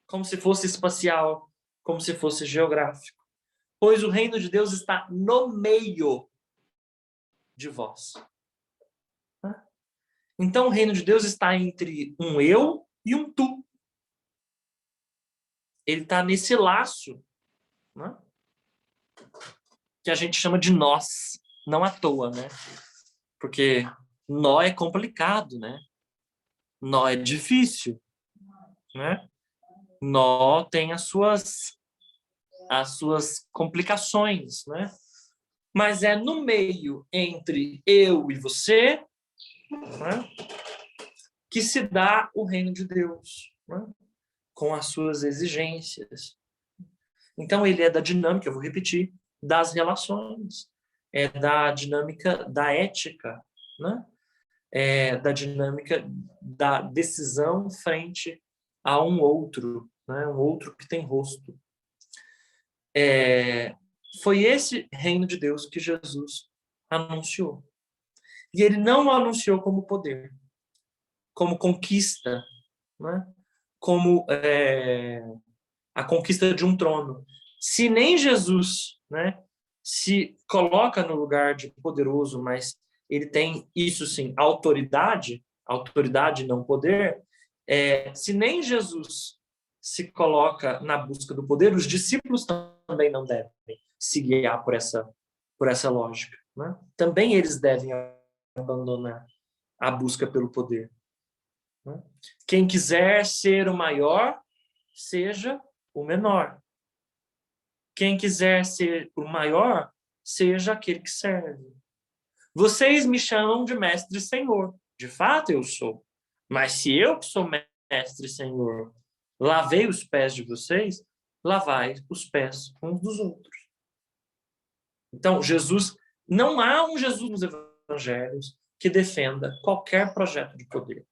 como se fosse espacial, como se fosse geográfico. Pois o reino de Deus está no meio de vós. Então o reino de Deus está entre um eu e um tu. Ele está nesse laço, né, que a gente chama de nós, não à toa, né? Porque nó é complicado, né? Nó é difícil, né? Nó tem as suas complicações, né? Mas é no meio entre eu e você, né, que se dá o reino de Deus, né, com as suas exigências. Então ele é da dinâmica, eu vou repetir, das relações, é da dinâmica da ética, né? É da dinâmica da decisão frente a um outro, né? Um outro que tem rosto. Foi esse reino de Deus que Jesus anunciou. E ele não o anunciou como poder, como conquista, né? Como a conquista de um trono. Se nem Jesus, né, se coloca no lugar de poderoso, mas ele tem, isso sim, autoridade não poder, se nem Jesus se coloca na busca do poder, os discípulos também não devem se guiar por essa lógica, né? Também eles devem abandonar a busca pelo poder. né? Quem quiser ser o maior, seja o menor. Quem quiser ser o maior, seja aquele que serve. Vocês me chamam de mestre e senhor. De fato eu sou. Mas se eu que sou mestre e senhor, lavei os pés de vocês, lavai os pés uns dos outros. Então, Jesus, não há um Jesus nos evangelhos que defenda qualquer projeto de poder.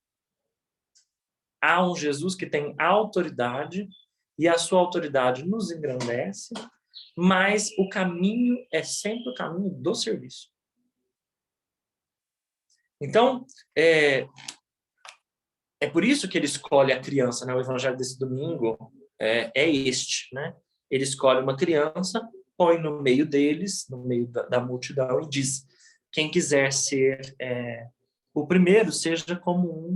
Há um Jesus que tem autoridade e a sua autoridade nos engrandece, mas o caminho é sempre o caminho do serviço. Então, é por isso que ele escolhe a criança, né? O evangelho desse domingo é este, né? Ele escolhe uma criança, põe no meio deles, no meio da multidão, e diz: quem quiser ser o primeiro, seja como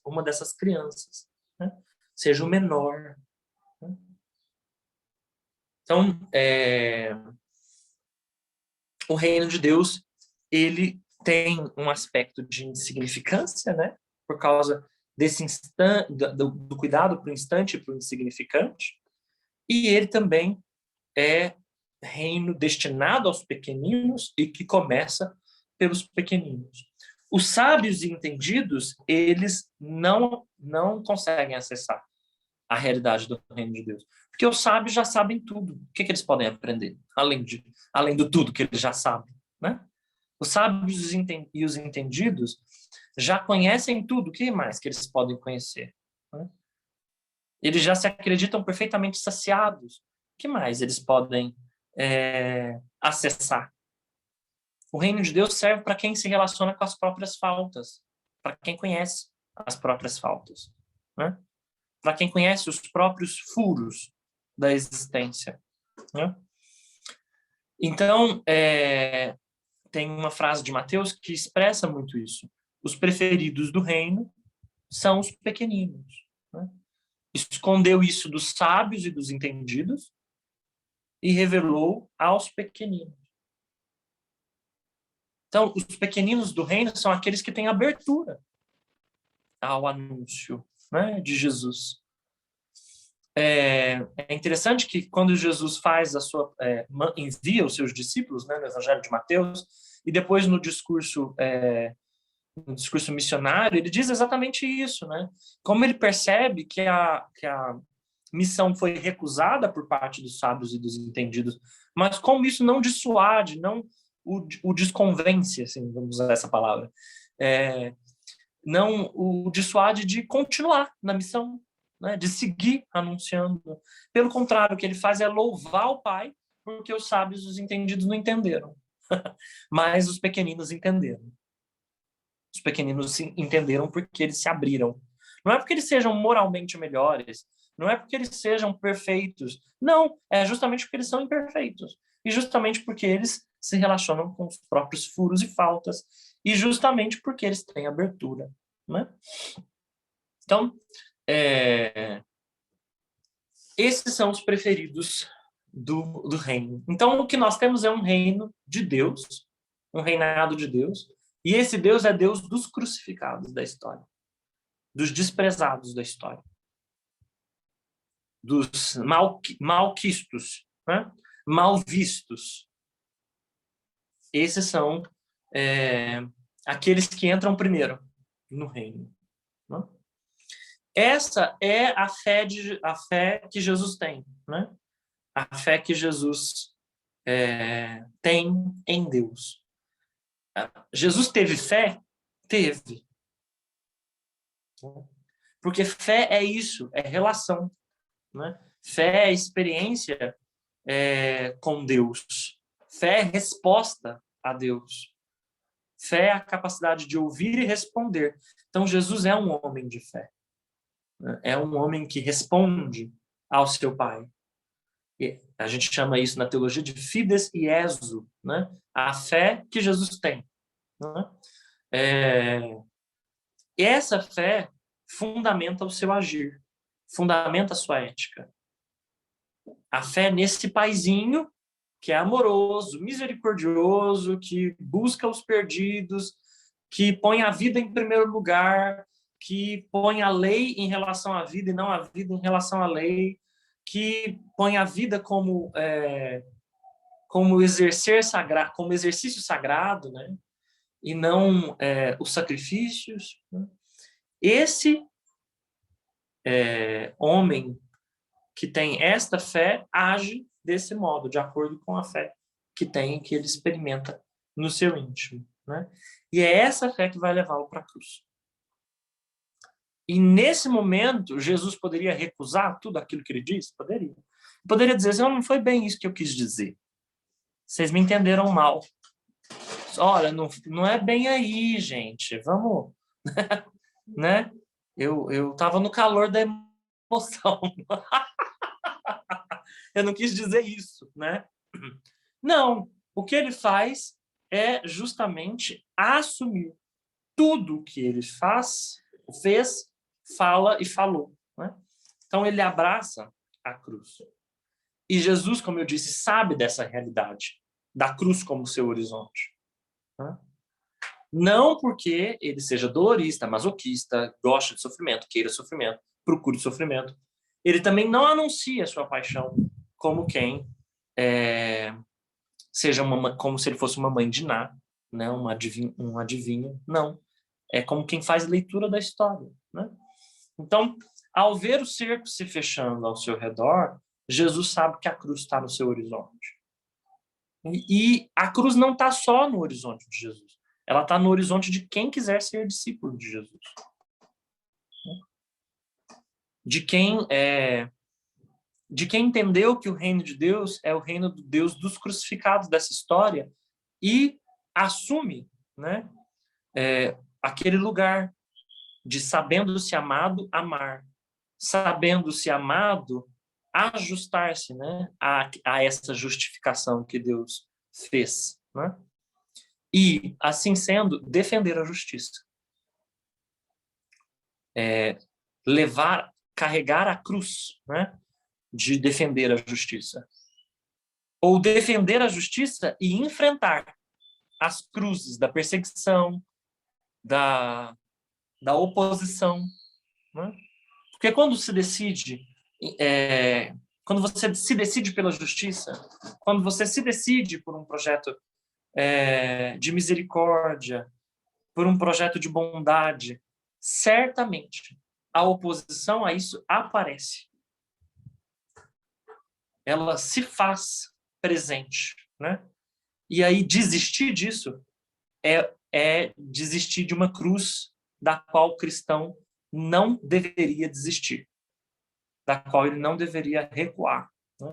uma dessas crianças, né? Seja o menor. Né? Então, o reino de Deus, ele tem um aspecto de insignificância, né? Por causa desse instante, do cuidado para o instante e para o insignificante, e ele também é reino destinado aos pequeninos e que começa pelos pequeninos. Os sábios e entendidos, eles não conseguem acessar a realidade do reino de Deus, porque os sábios já sabem tudo. O que eles podem aprender, além do tudo que eles já sabem, né? Os sábios e os entendidos já conhecem tudo. O que mais que eles podem conhecer? Né? Eles já se acreditam perfeitamente saciados. O que mais eles podem acessar? O reino de Deus serve para quem se relaciona com as próprias faltas, para quem conhece as próprias faltas, né? Para quem conhece os próprios furos da existência, né? Então, tem uma frase de Mateus que expressa muito isso. Os preferidos do reino são os pequeninos. Né? Escondeu isso dos sábios e dos entendidos e revelou aos pequeninos. Então, os pequeninos do reino são aqueles que têm abertura ao anúncio, né, de Jesus. É interessante que quando Jesus faz envia os seus discípulos, né, no Evangelho de Mateus, e depois no discurso missionário, ele diz exatamente isso, né? Como ele percebe que a missão foi recusada por parte dos sábios e dos entendidos, mas como isso não dissuade, não o desconvence, assim, vamos usar essa palavra, não o dissuade de continuar na missão, né? De seguir anunciando. Pelo contrário, o que ele faz é louvar o Pai, porque os sábios e os entendidos não entenderam, mas os pequeninos entenderam. Os pequeninos entenderam porque eles se abriram. Não é porque eles sejam moralmente melhores, não é porque eles sejam perfeitos. Não, é justamente porque eles são imperfeitos. E justamente porque eles se relacionam com os próprios furos e faltas. E justamente porque eles têm abertura. Né? Então, esses são os preferidos do reino. Então, o que nós temos é um reino de Deus, um reinado de Deus, e esse Deus é Deus dos crucificados da história, dos desprezados da história, dos malquistos, né? Mal vistos. Esses são aqueles que entram primeiro no reino. Né? Essa é a fé que Jesus tem, né? A fé que Jesus tem em Deus. Jesus teve fé? Teve. Porque fé é isso, é relação. Né? Fé é experiência com Deus. Fé é resposta a Deus. Fé é a capacidade de ouvir e responder. Então, Jesus é um homem de fé. É um homem que responde ao seu Pai. E a gente chama isso na teologia de fides Iesu, né? A fé que Jesus tem. Né? E essa fé fundamenta o seu agir, fundamenta a sua ética. A fé nesse paizinho que é amoroso, misericordioso, que busca os perdidos, que põe a vida em primeiro lugar, que põe a lei em relação à vida e não a vida em relação à lei, que põe a vida como exercício sagrado, né? E não os sacrifícios. Né? Esse homem que tem esta fé age desse modo, de acordo com a fé que tem, que ele experimenta no seu íntimo. Né? E é essa fé que vai levá-lo para a cruz. E nesse momento, Jesus poderia recusar tudo aquilo que ele disse? Poderia. Poderia dizer assim, não foi bem isso que eu quis dizer. Vocês me entenderam mal. Olha, não é bem aí, gente. Vamos... né? Eu estava no calor da emoção. Eu não quis dizer isso, né? Não. O que ele faz é justamente assumir tudo que ele fez, fala e falou. Né? Então, ele abraça a cruz. E Jesus, como eu disse, sabe dessa realidade, da cruz como seu horizonte. Né? Não porque ele seja dolorista, masoquista, goste de sofrimento, queira sofrimento, procure sofrimento. Ele também não anuncia a sua paixão como quem seja como se ele fosse uma mãe de Ná, né? um adivinho. Não. É como quem faz leitura da história. Né? Então, ao ver o cerco se fechando ao seu redor, Jesus sabe que a cruz está no seu horizonte. E a cruz não está só no horizonte de Jesus. Ela está no horizonte de quem quiser ser discípulo de Jesus. De quem entendeu que o reino de Deus é o reino do Deus dos crucificados dessa história e assume, né, aquele lugar de sabendo-se amado, amar. Sabendo-se amado, ajustar-se, né, a essa justificação que Deus fez. Né? E, assim sendo, defender a justiça. Carregar a cruz, né, de defender a justiça. Ou defender a justiça e enfrentar as cruzes da perseguição, da oposição. Né? Porque quando se decide, quando você se decide pela justiça, quando você se decide por um projeto de misericórdia, por um projeto de bondade, certamente a oposição a isso aparece. Ela se faz presente, né? E aí desistir disso é desistir de uma cruz da qual o cristão não deveria desistir, da qual ele não deveria recuar. Né?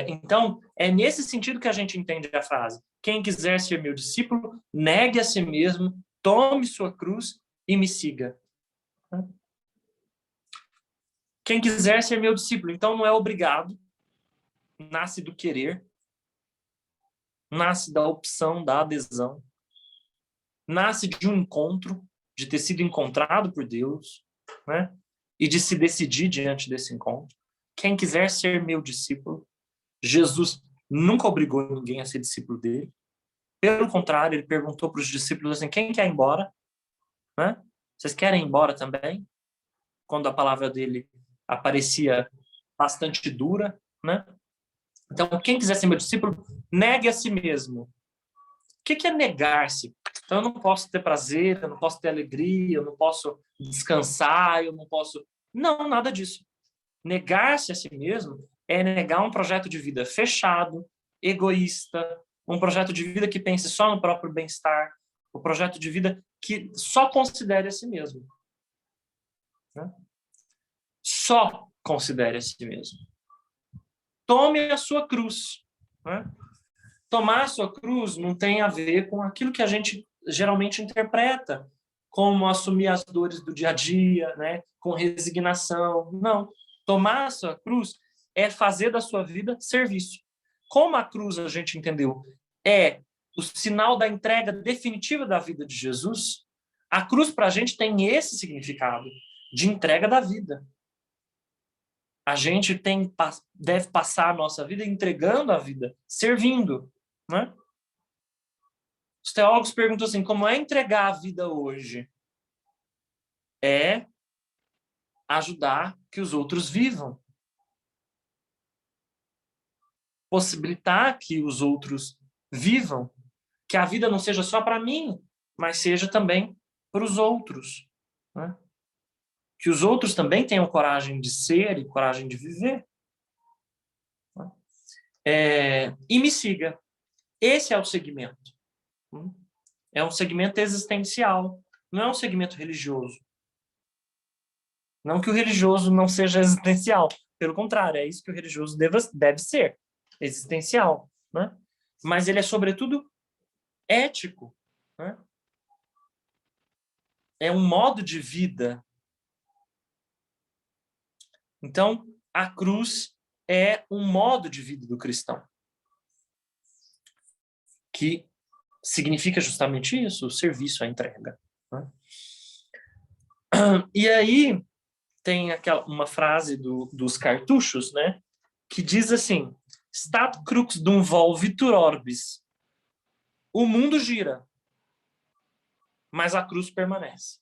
Então, é nesse sentido que a gente entende a frase: quem quiser ser meu discípulo, negue a si mesmo, tome sua cruz e me siga. Quem quiser ser meu discípulo, então não é obrigado, nasce do querer, nasce da opção, da adesão, nasce de um encontro, de ter sido encontrado por Deus, né? E de se decidir diante desse encontro. Quem quiser ser meu discípulo, Jesus nunca obrigou ninguém a ser discípulo dele. Pelo contrário, ele perguntou para os discípulos assim: quem quer ir embora? Né? Vocês querem ir embora também? Quando a palavra dele aparecia bastante dura, né? Então, quem quiser ser meu discípulo, negue a si mesmo. O que é negar-se? Então, eu não posso ter prazer, eu não posso ter alegria, eu não posso descansar, eu não posso... Não, nada disso. Negar-se a si mesmo é negar um projeto de vida fechado, egoísta, um projeto de vida que pense só no próprio bem-estar, um projeto de vida que só considere a si mesmo. Né? Só considere a si mesmo. Tome a sua cruz. Né? Tomar a sua cruz não tem a ver com aquilo que a gente geralmente interpreta como assumir as dores do dia a dia, né? Com resignação. Não. Tomar a sua cruz é fazer da sua vida serviço. Como a cruz, a gente entendeu, é o sinal da entrega definitiva da vida de Jesus, a cruz para a gente tem esse significado de entrega da vida. A gente deve passar a nossa vida entregando a vida, servindo. Né? Os teólogos perguntam assim, como é entregar a vida hoje? é ajudar que os outros vivam. Possibilitar que os outros vivam. Que a vida não seja só para mim, mas seja também para os outros. Né? Que os outros também tenham coragem de ser e coragem de viver. E me siga. Esse é o segmento. É um segmento existencial. Não é um segmento religioso. Não que o religioso não seja existencial. Pelo contrário, é isso que o religioso deve ser. Existencial. Né? Mas ele é, sobretudo, ético. Né? É um modo de vida. Então, a cruz é um modo de vida do cristão. Que significa justamente isso, o serviço, a entrega. Né? E aí tem uma frase dos cartuchos, né, que diz assim: Stat crux dum volvitur orbis. O mundo gira, mas a cruz permanece.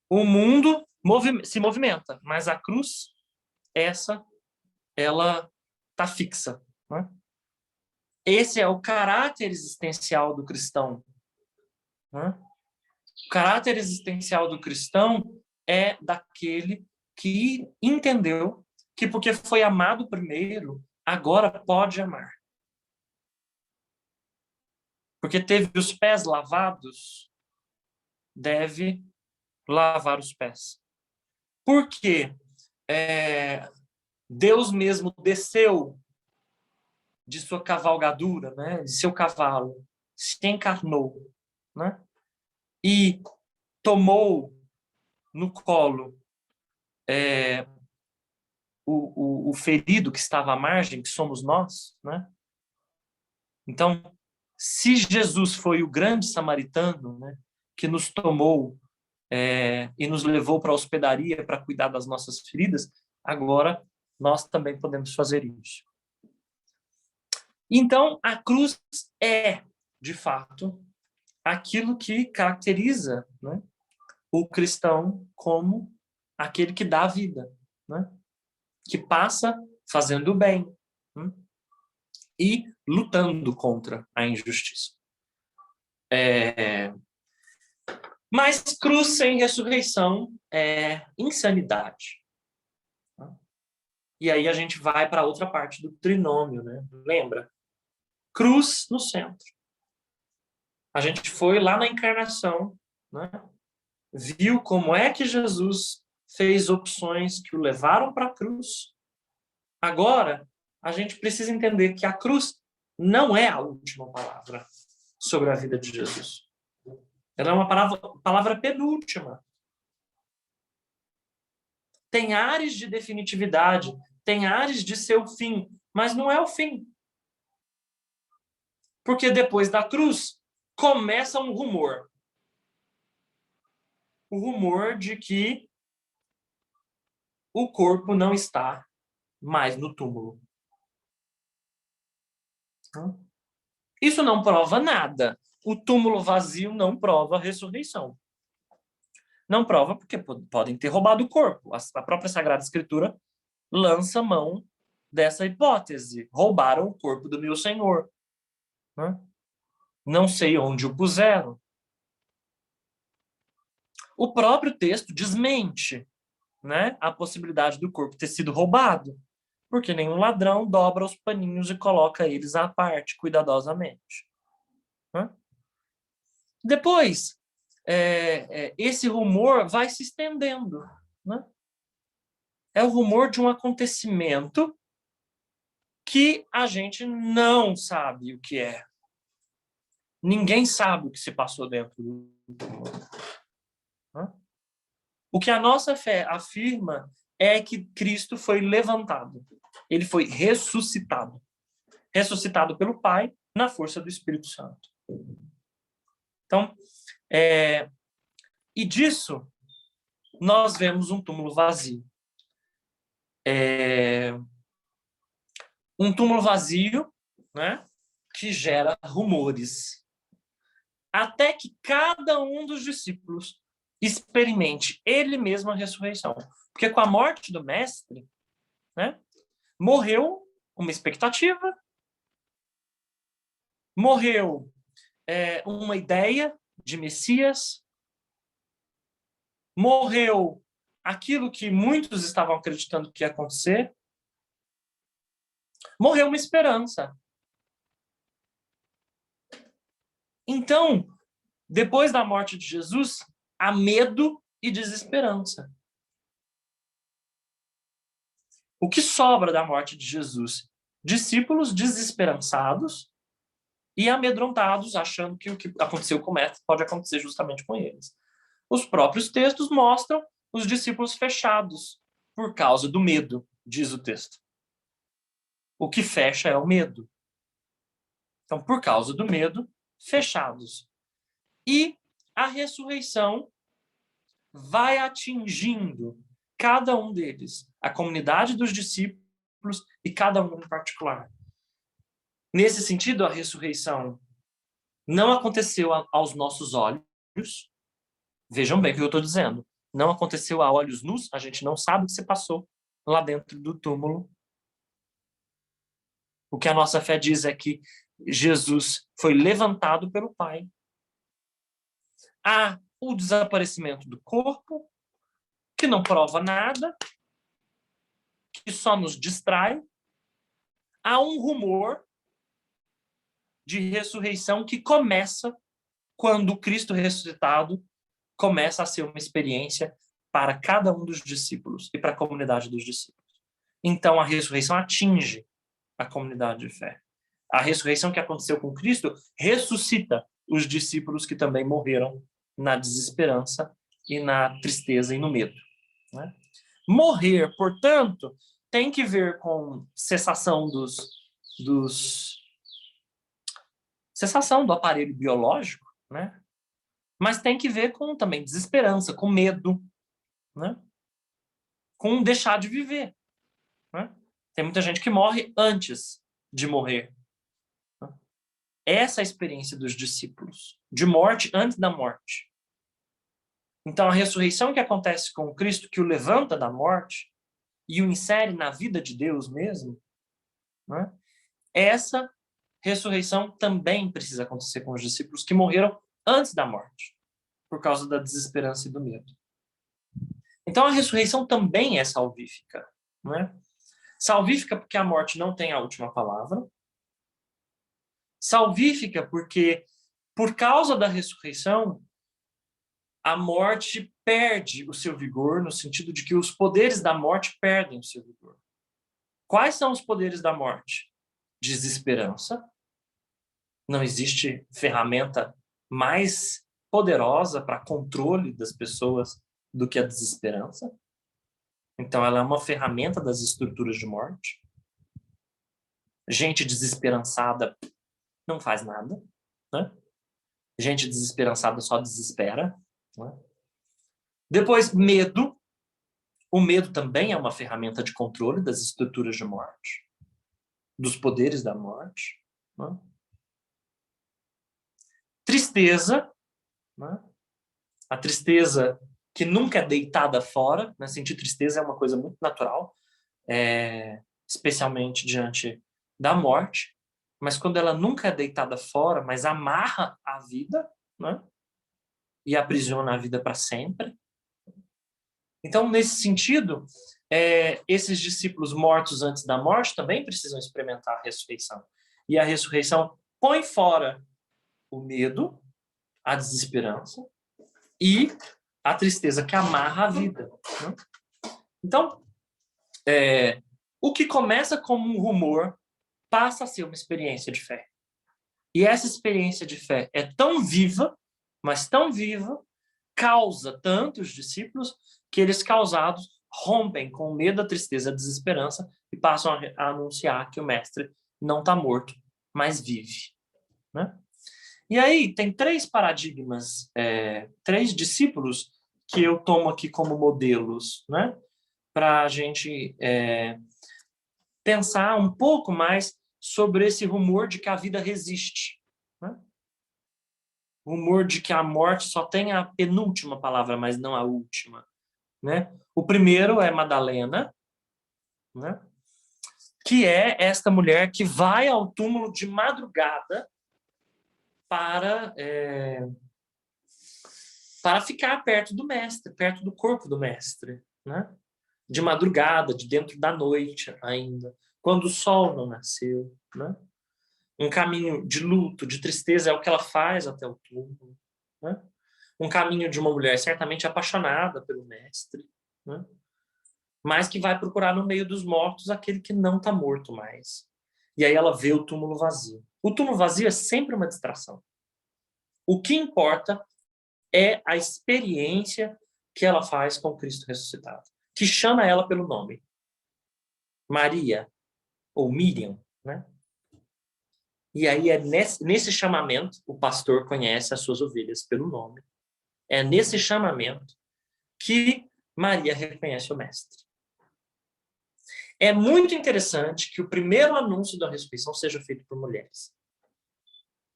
O mundo se movimenta, mas a cruz, ela está fixa. Né? Esse é o caráter existencial do cristão. Né? O caráter existencial do cristão é daquele que entendeu que porque foi amado primeiro, agora pode amar. Porque teve os pés lavados, deve lavar os pés. Porque Deus mesmo desceu de sua cavalgadura, né, de seu cavalo, se encarnou, né, e tomou no colo o ferido que estava à margem, que somos nós, né? Então, se Jesus foi o grande samaritano, né, que nos tomou e nos levou para a hospedaria para cuidar das nossas feridas, agora nós também podemos fazer isso. Então, a cruz é, de fato, aquilo que caracteriza, né, o cristão como aquele que dá a vida, né? Que passa fazendo o bem, né? E lutando contra a injustiça. Mas cruz sem ressurreição é insanidade. E aí a gente vai para outra parte do trinômio, né? Lembra? Cruz no centro. A gente foi lá na encarnação, né? Viu como é que Jesus fez opções que o levaram para a cruz. Agora, a gente precisa entender que a cruz não é a última palavra sobre a vida de Jesus. Ela é uma palavra penúltima. Tem ares de definitividade, tem ares de ser o fim, mas não é o fim. Porque depois da cruz, começa um rumor. O rumor de que o corpo não está mais no túmulo. Isso não prova nada. O túmulo vazio não prova a ressurreição. Não prova porque podem ter roubado o corpo. A própria Sagrada Escritura lança mão dessa hipótese. Roubaram o corpo do meu Senhor. Não sei onde o puseram. O próprio texto desmente, né, a possibilidade do corpo ter sido roubado, porque nenhum ladrão dobra os paninhos e coloca eles à parte, cuidadosamente. Depois, esse rumor vai se estendendo. Né? É o rumor de um acontecimento que a gente não sabe o que é. Ninguém sabe o que se passou dentro do túmulo. O que a nossa fé afirma é que Cristo foi levantado. Ele foi ressuscitado. Ressuscitado pelo Pai na força do Espírito Santo. Então, e disso, nós vemos um túmulo vazio. Um túmulo vazio, né, que gera rumores. Até que cada um dos discípulos experimente ele mesmo a ressurreição. Porque com a morte do mestre, né, morreu uma expectativa, morreu uma ideia de Messias, morreu aquilo que muitos estavam acreditando que ia acontecer, morreu uma esperança. Então, depois da morte de Jesus, há medo e desesperança. O que sobra da morte de Jesus? Discípulos desesperançados e amedrontados, achando que o que aconteceu com o mestre pode acontecer justamente com eles. Os próprios textos mostram os discípulos fechados por causa do medo, diz o texto. O que fecha é o medo. Então, por causa do medo, fechados. E a ressurreição vai atingindo cada um deles, a comunidade dos discípulos e cada um em particular. Nesse sentido, a ressurreição não aconteceu aos nossos olhos. Vejam bem o que eu estou dizendo. Não aconteceu a olhos nus, a gente não sabe o que se passou lá dentro do túmulo. O que a nossa fé diz é que Jesus foi levantado pelo Pai. Há o desaparecimento do corpo, que não prova nada, que só nos distrai. Há um rumor de ressurreição que começa quando o Cristo ressuscitado começa a ser uma experiência para cada um dos discípulos e para a comunidade dos discípulos. Então, a ressurreição atinge a comunidade de fé. A ressurreição que aconteceu com Cristo ressuscita os discípulos que também morreram na desesperança e na tristeza e no medo, né? Morrer, portanto, tem que ver com cessação cessação do aparelho biológico, né? Mas tem que ver com também desesperança, com medo, né? Com deixar de viver, né? Tem muita gente que morre antes de morrer. Essa é a experiência dos discípulos, de morte antes da morte. Então, a ressurreição que acontece com Cristo, que o levanta da morte e o insere na vida de Deus mesmo, né? Essa ressurreição também precisa acontecer com os discípulos que morreram antes da morte, por causa da desesperança e do medo. Então, a ressurreição também é salvífica, não é? Salvífica porque a morte não tem a última palavra. Salvífica porque, por causa da ressurreição, a morte perde o seu vigor, no sentido de que os poderes da morte perdem o seu vigor. Quais são os poderes da morte? Desesperança. Não existe ferramenta mais poderosa para controle das pessoas do que a desesperança. Então, ela é uma ferramenta das estruturas de morte. Gente desesperançada não faz nada, né? Gente desesperançada só desespera, né? Depois, medo. O medo também é uma ferramenta de controle das estruturas de morte, dos poderes da morte, né? Tristeza, né? A tristeza que nunca é deitada fora, né? Sentir tristeza é uma coisa muito natural, especialmente diante da morte, mas quando ela nunca é deitada fora, mas amarra a vida, né? E aprisiona a vida para sempre. Então, nesse sentido, esses discípulos mortos antes da morte também precisam experimentar a ressurreição. E a ressurreição põe fora o medo, a desesperança e a tristeza que amarra a vida, né? Então, o que começa como um rumor passa a ser uma experiência de fé. E essa experiência de fé é tão viva, mas tão viva, causa tantos discípulos que eles, causados, rompem com o medo, a tristeza, a desesperança e passam a anunciar que o mestre não está morto, mas vive, né? E aí tem três paradigmas, três discípulos que eu tomo aqui como modelos, né? Para a gente pensar um pouco mais sobre esse rumor de que a vida resiste, né? O rumor de que a morte só tem a penúltima palavra, mas não a última, né? O primeiro é Madalena, né? Que é esta mulher que vai ao túmulo de madrugada para ficar perto do mestre, perto do corpo do mestre, né? De madrugada, de dentro da noite ainda, quando o sol não nasceu, né? Um caminho de luto, de tristeza é o que ela faz até o túmulo, né? Um caminho de uma mulher certamente apaixonada pelo mestre, né? Mas que vai procurar no meio dos mortos aquele que não está morto mais. E aí ela vê o túmulo vazio. O túmulo vazio é sempre uma distração. O que importa é a experiência que ela faz com Cristo ressuscitado, que chama ela pelo nome. Maria, ou Miriam, né? E aí é nesse chamamento, o pastor conhece as suas ovelhas pelo nome. É nesse chamamento que Maria reconhece o mestre. É muito interessante que o primeiro anúncio da ressurreição seja feito por mulheres.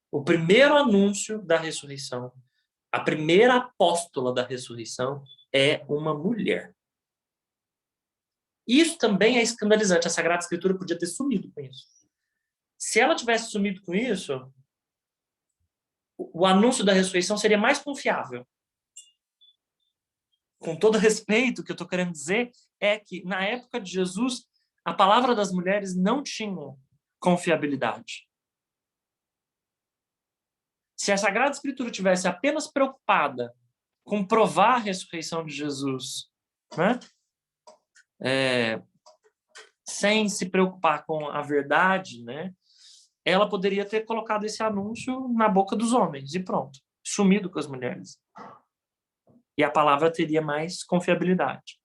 O primeiro anúncio da ressurreição, a primeira apóstola da ressurreição é uma mulher. Isso também é escandalizante. A Sagrada Escritura podia ter sumido com isso. Se ela tivesse sumido com isso, o anúncio da ressurreição seria mais confiável. Com todo respeito, o que eu estou querendo dizer é que, na época de Jesus, a palavra das mulheres não tinha confiabilidade. Se a Sagrada Escritura tivesse apenas preocupada com provar a ressurreição de Jesus, né? Sem se preocupar com a verdade, né? Ela poderia ter colocado esse anúncio na boca dos homens e pronto, sumido com as mulheres. E a palavra teria mais confiabilidade.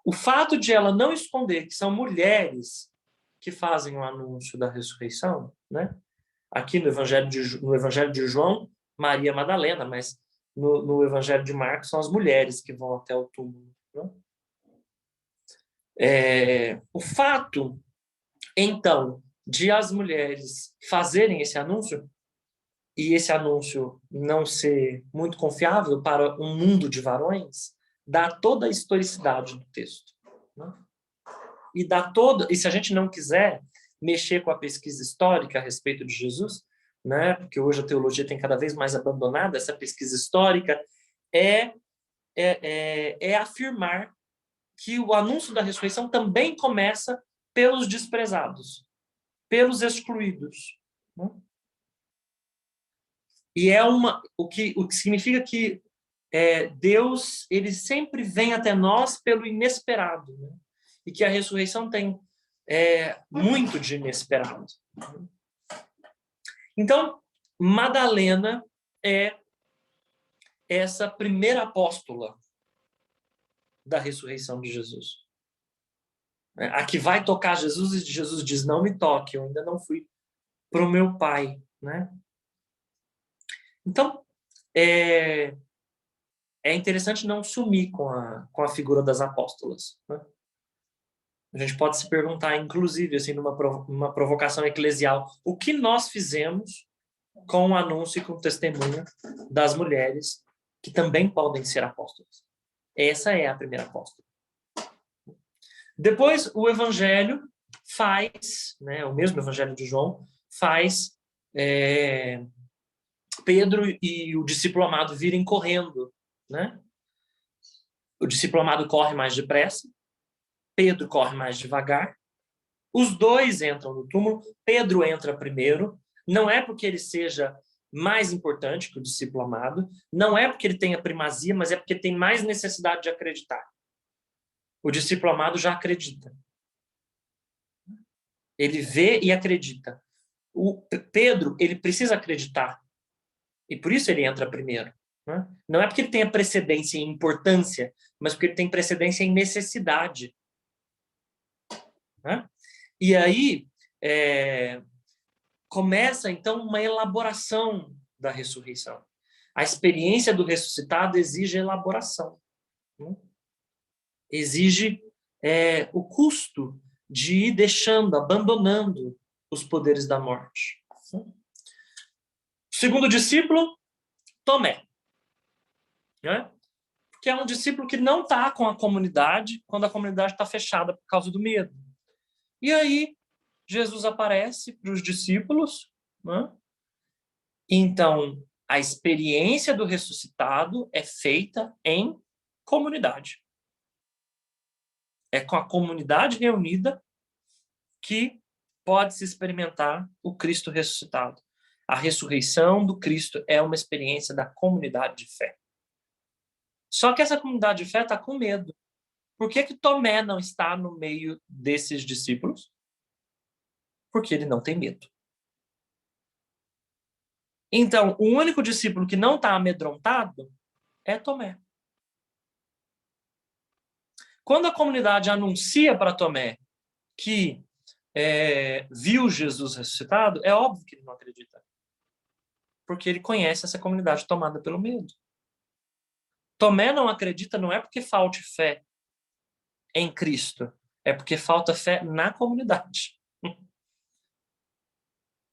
O fato de ela não esconder que são mulheres que fazem o anúncio da ressurreição, né? Aqui no Evangelho de João, Maria Madalena, mas no Evangelho de Marcos são as mulheres que vão até o túmulo, né? O fato, então, de as mulheres fazerem esse anúncio, e esse anúncio não ser muito confiável para um mundo de varões, dá toda a historicidade do texto, né? E se a gente não quiser mexer com a pesquisa histórica a respeito de Jesus, né? Porque hoje a teologia tem cada vez mais abandonado essa pesquisa histórica, é afirmar que o anúncio da ressurreição também começa pelos desprezados, pelos excluídos, né? E o que significa que Deus ele sempre vem até nós pelo inesperado, né? E que a ressurreição tem muito de inesperado. Então, Madalena é essa primeira apóstola da ressurreição de Jesus. A que vai tocar Jesus, e Jesus diz, não me toque, eu ainda não fui para o meu Pai, né? Então, é interessante não sumir com a figura das apóstolas, né? A gente pode se perguntar, inclusive, assim, numa provocação eclesial, o que nós fizemos com o anúncio e com o testemunho das mulheres que também podem ser apóstolas? Essa é a primeira apóstola. Depois, o Evangelho faz, né, o mesmo Evangelho de João, faz Pedro e o discípulo amado virem correndo, né? O discípulo amado corre mais depressa, Pedro corre mais devagar, os dois entram no túmulo, Pedro entra primeiro, não é porque ele seja mais importante que o discípulo amado, não é porque ele tenha primazia, mas é porque tem mais necessidade de acreditar. O discípulo amado já acredita. Ele vê e acredita. O Pedro, ele precisa acreditar. E por isso ele entra primeiro, né? Não é porque ele tenha precedência em importância, mas porque ele tem precedência em necessidade, né? E aí começa, então, uma elaboração da ressurreição. A experiência do ressuscitado exige elaboração, né? Exige o custo de ir deixando, abandonando os poderes da morte. Segundo discípulo, Tomé, né? Que é um discípulo que não está com a comunidade quando a comunidade está fechada por causa do medo. E aí, Jesus aparece para os discípulos, né? Então, a experiência do ressuscitado é feita em comunidade. É com a comunidade reunida que pode se experimentar o Cristo ressuscitado. A ressurreição do Cristo é uma experiência da comunidade de fé. Só que essa comunidade de fé está com medo. Por que Tomé não está no meio desses discípulos? Porque ele não tem medo. Então, o único discípulo que não está amedrontado é Tomé. Quando a comunidade anuncia para Tomé que viu Jesus ressuscitado, é óbvio que ele não acredita. Porque ele conhece essa comunidade tomada pelo medo. Tomé não acredita não é porque falte fé em Cristo, é porque falta fé na comunidade.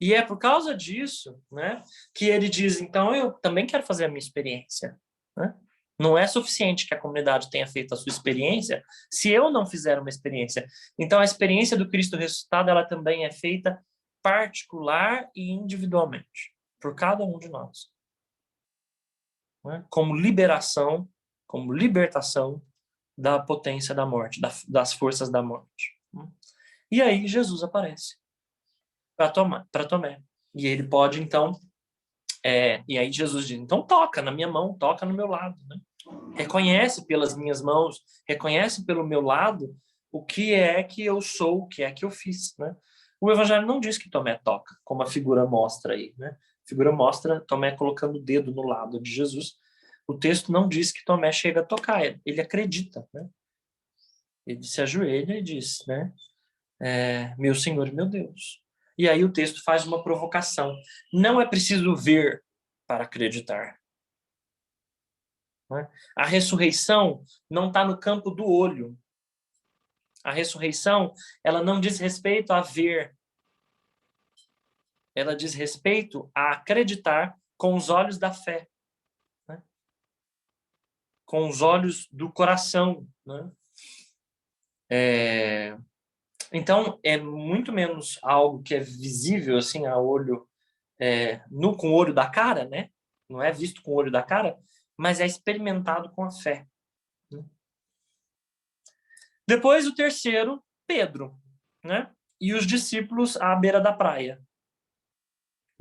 E é por causa disso, né, que ele diz, então eu também quero fazer a minha experiência. Né? Não é suficiente que a comunidade tenha feito a sua experiência se eu não fizer uma experiência. Então a experiência do Cristo ressuscitado, ela também é feita particular e individualmente, por cada um de nós. Né? Como liberação, como libertação da potência da morte, das forças da morte. E aí Jesus aparece para Tomé. E ele pode, então... e aí Jesus diz, então toca na minha mão, toca no meu lado. Né? Reconhece pelas minhas mãos, reconhece pelo meu lado o que é que eu sou, o que é que eu fiz. Né? O Evangelho não diz que Tomé toca, como a figura mostra aí. Né? A figura mostra Tomé colocando o dedo no lado de Jesus. O texto não diz que Tomé chega a tocar, ele acredita. Né? Ele se ajoelha e diz, né? Meu Senhor e meu Deus. E aí o texto faz uma provocação. Não é preciso ver para acreditar. Né? A ressurreição não está no campo do olho. A ressurreição, ela não diz respeito a ver. Ela diz respeito a acreditar com os olhos da fé. Né? Com os olhos do coração. Né? Então, é muito menos algo que é visível assim a olho, com o olho da cara, né? Não é visto com o olho da cara, mas é experimentado com a fé. Né? Depois, o terceiro, Pedro, né? E os discípulos à beira da praia.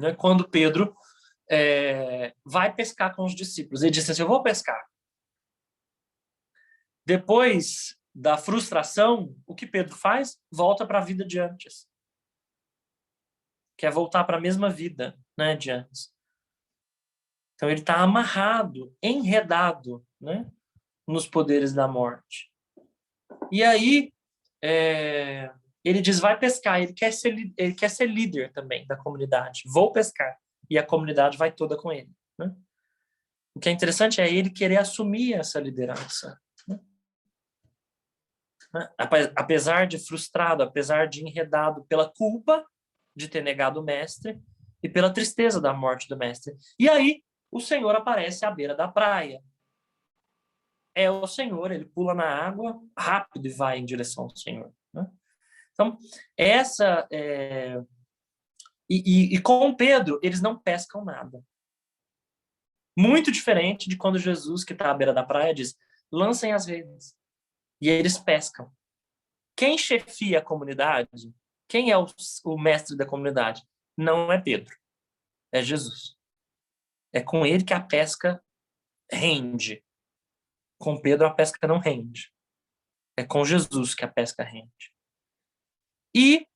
Né? Quando Pedro vai pescar com os discípulos, ele disse assim, eu vou pescar. Depois da frustração, o que Pedro faz? Volta para a vida de antes. Quer voltar para a mesma vida, né, de antes. Então ele está amarrado, enredado, né, nos poderes da morte. E aí ele diz, vai pescar. Ele quer ser líder também da comunidade. Vou pescar. E a comunidade vai toda com ele. Né? O que é interessante é ele querer assumir essa liderança. Apesar de frustrado, apesar de enredado pela culpa de ter negado o mestre e pela tristeza da morte do mestre. E aí, o Senhor aparece à beira da praia. É o Senhor, ele pula na água rápido e vai em direção ao Senhor. Né? Então, E com Pedro, eles não pescam nada. Muito diferente de quando Jesus, que está à beira da praia, diz, lancem as redes. E eles pescam. Quem chefia a comunidade? Quem é o mestre da comunidade? Não é Pedro. É Jesus. É com ele que a pesca rende. Com Pedro a pesca não rende. É com Jesus que a pesca rende. E,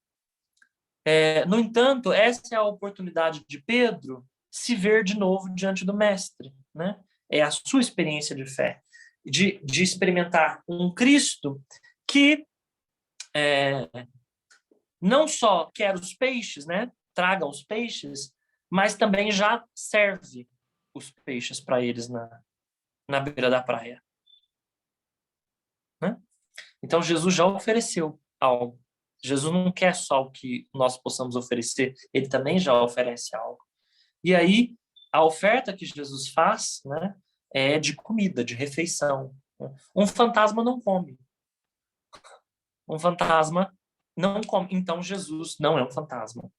no entanto, essa é a oportunidade de Pedro se ver de novo diante do mestre. Né? É a sua experiência de fé. De experimentar um Cristo que não só quer os peixes, né? Traga os peixes, mas também já serve os peixes para eles na beira da praia. Né? Então, Jesus já ofereceu algo. Jesus não quer só o que nós possamos oferecer, ele também já oferece algo. E aí, A oferta que Jesus faz, né, é de comida, de refeição. Um fantasma não come. Um fantasma não come. Então, Jesus não é um fantasma.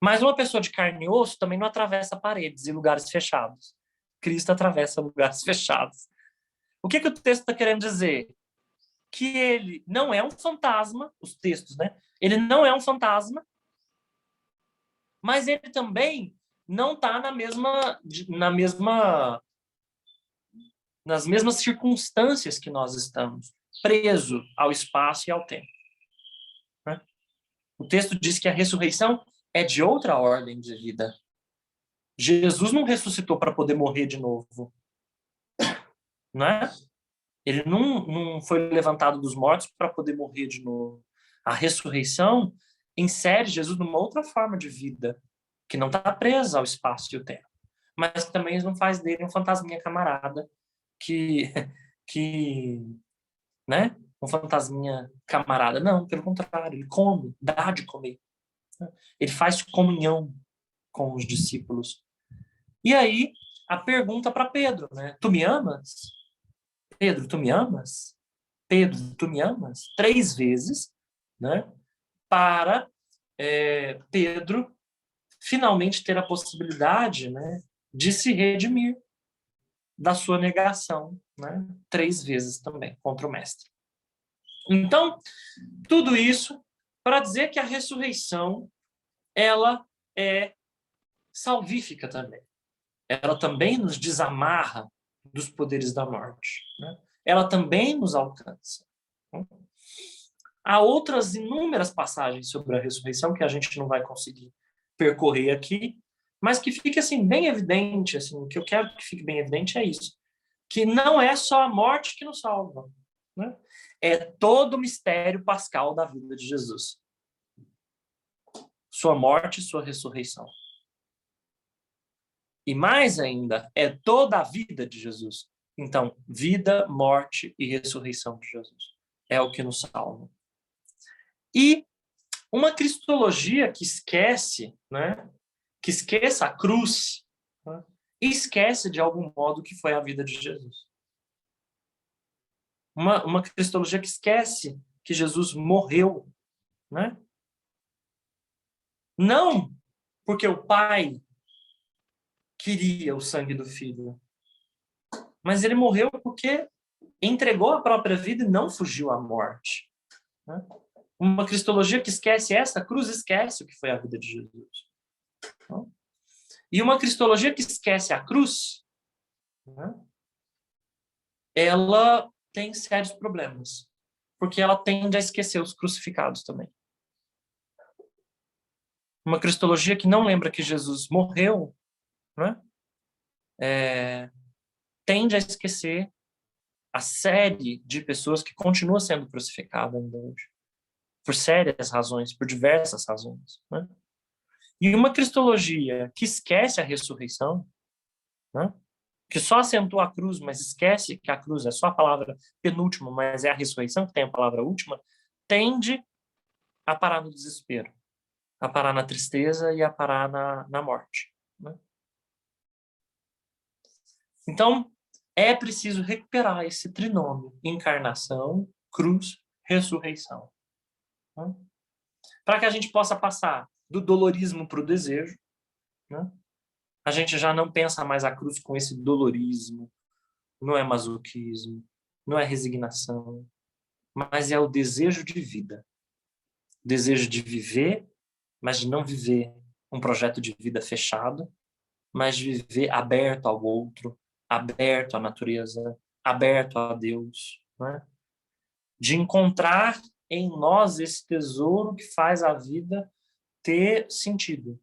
Mas uma pessoa de carne e osso também não atravessa paredes e lugares fechados. Cristo atravessa lugares fechados. O que o texto está querendo dizer? Que ele não é um fantasma, os textos, né? Ele não é um fantasma, mas ele também não está nas mesmas circunstâncias que nós estamos, preso ao espaço e ao tempo. Né? O texto diz que a ressurreição é de outra ordem de vida. Jesus não ressuscitou para poder morrer de novo. Né? Ele não foi levantado dos mortos para poder morrer de novo. A ressurreição insere Jesus numa outra forma de vida, que não está presa ao espaço e ao tempo. Mas também não faz dele um fantasminha camarada, que né? Um fantasminha camarada. Não, pelo contrário, ele come, dá de comer. Ele faz comunhão com os discípulos. E aí, a pergunta para Pedro, né? Tu me amas? Pedro, tu me amas? Pedro, tu me amas? 3 vezes, né? Para Pedro finalmente ter a possibilidade, né, de se redimir da sua negação, né? 3 vezes também contra o mestre. Então, tudo isso para dizer que a ressurreição, ela é salvífica também. Ela também nos desamarra dos poderes da morte. Né? Ela também nos alcança. Há outras inúmeras passagens sobre a ressurreição que a gente não vai conseguir percorrer aqui, mas que fica assim bem evidente, assim, o que eu quero que fique bem evidente é isso, que não é só a morte que nos salva, né? É todo o mistério pascal da vida de Jesus. Sua morte e sua ressurreição. E mais ainda, é toda a vida de Jesus. Então, vida, morte e ressurreição de Jesus. É o que nos salva. E uma cristologia que esquece, né? Que esqueça a cruz, né? E esquece de algum modo que foi a vida de Jesus. Uma cristologia que esquece que Jesus morreu, né? Não porque o Pai queria o sangue do Filho, mas ele morreu porque entregou a própria vida e não fugiu à morte. Né? Uma cristologia que esquece essa cruz, esquece o que foi a vida de Jesus. E uma cristologia que esquece a cruz, né? Ela tem sérios problemas, porque ela tende a esquecer os crucificados também. Uma cristologia que não lembra que Jesus morreu, né? Tende a esquecer a série de pessoas que continua sendo crucificada ainda hoje, por sérias razões, por diversas razões. Né? E uma cristologia que esquece a ressurreição, né? Que só acentua a cruz, mas esquece que a cruz é só a palavra penúltima, mas é a ressurreição que tem a palavra última, tende a parar no desespero, a parar na tristeza e a parar na morte. Né? Então, é preciso recuperar esse trinômio: encarnação, cruz, ressurreição. Né? Para que a gente possa passar do dolorismo para o desejo. Né? A gente já não pensa mais a cruz com esse dolorismo, não é masoquismo, não é resignação, mas é o desejo de vida. Desejo de viver, mas de não viver um projeto de vida fechado, mas de viver aberto ao outro, aberto à natureza, aberto a Deus. Né? De encontrar em nós esse tesouro que faz a vida ter sentido.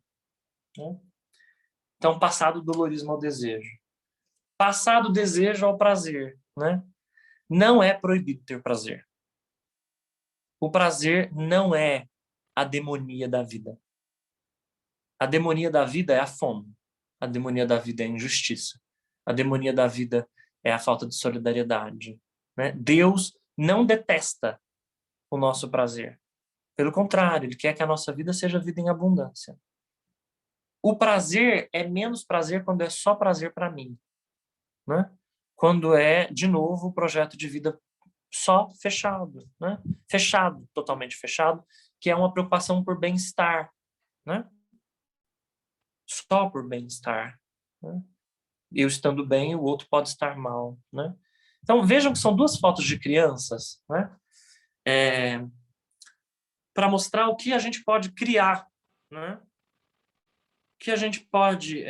Né? Então, passar do dolorismo ao desejo. Passar do desejo ao prazer. Né? Não é proibido ter prazer. O prazer não é a demonia da vida. A demonia da vida é a fome. A demonia da vida é a injustiça. A demonia da vida é a falta de solidariedade. Né? Deus não detesta o nosso prazer. Pelo contrário, Ele quer que a nossa vida seja vida em abundância. O prazer é menos prazer quando é só prazer para mim, né? Quando é, de novo, o projeto de vida só fechado, né? Fechado, totalmente fechado, que é uma preocupação por bem-estar, né? Só por bem-estar, né? Eu estando bem, o outro pode estar mal, né? Então, vejam que são duas fotos de crianças, né? Para mostrar o que a gente pode criar, né? O que a gente pode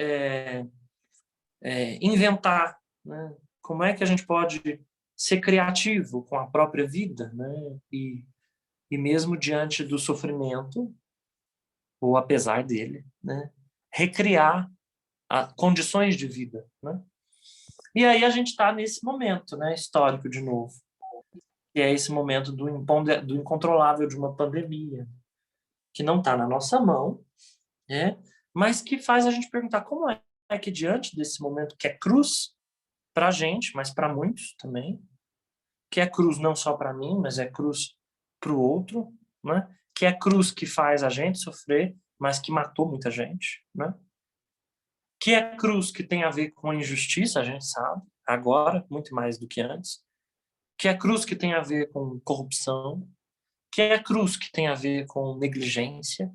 inventar, né? Como é que a gente pode ser criativo com a própria vida, né? E mesmo diante do sofrimento, ou apesar dele, né? Recriar condições de vida, né? E aí a gente está nesse momento, né, histórico de novo, que é esse momento do incontrolável de uma pandemia, que não está na nossa mão, né? Mas que faz a gente perguntar como é que diante desse momento que é cruz para a gente, mas para muitos também, que é cruz não só para mim, mas é cruz para o outro, né? Que é cruz que faz a gente sofrer, mas que matou muita gente, né? Que é cruz que tem a ver com injustiça, a gente sabe, agora, muito mais do que antes. Que é cruz que tem a ver com corrupção. Que é cruz que tem a ver com negligência.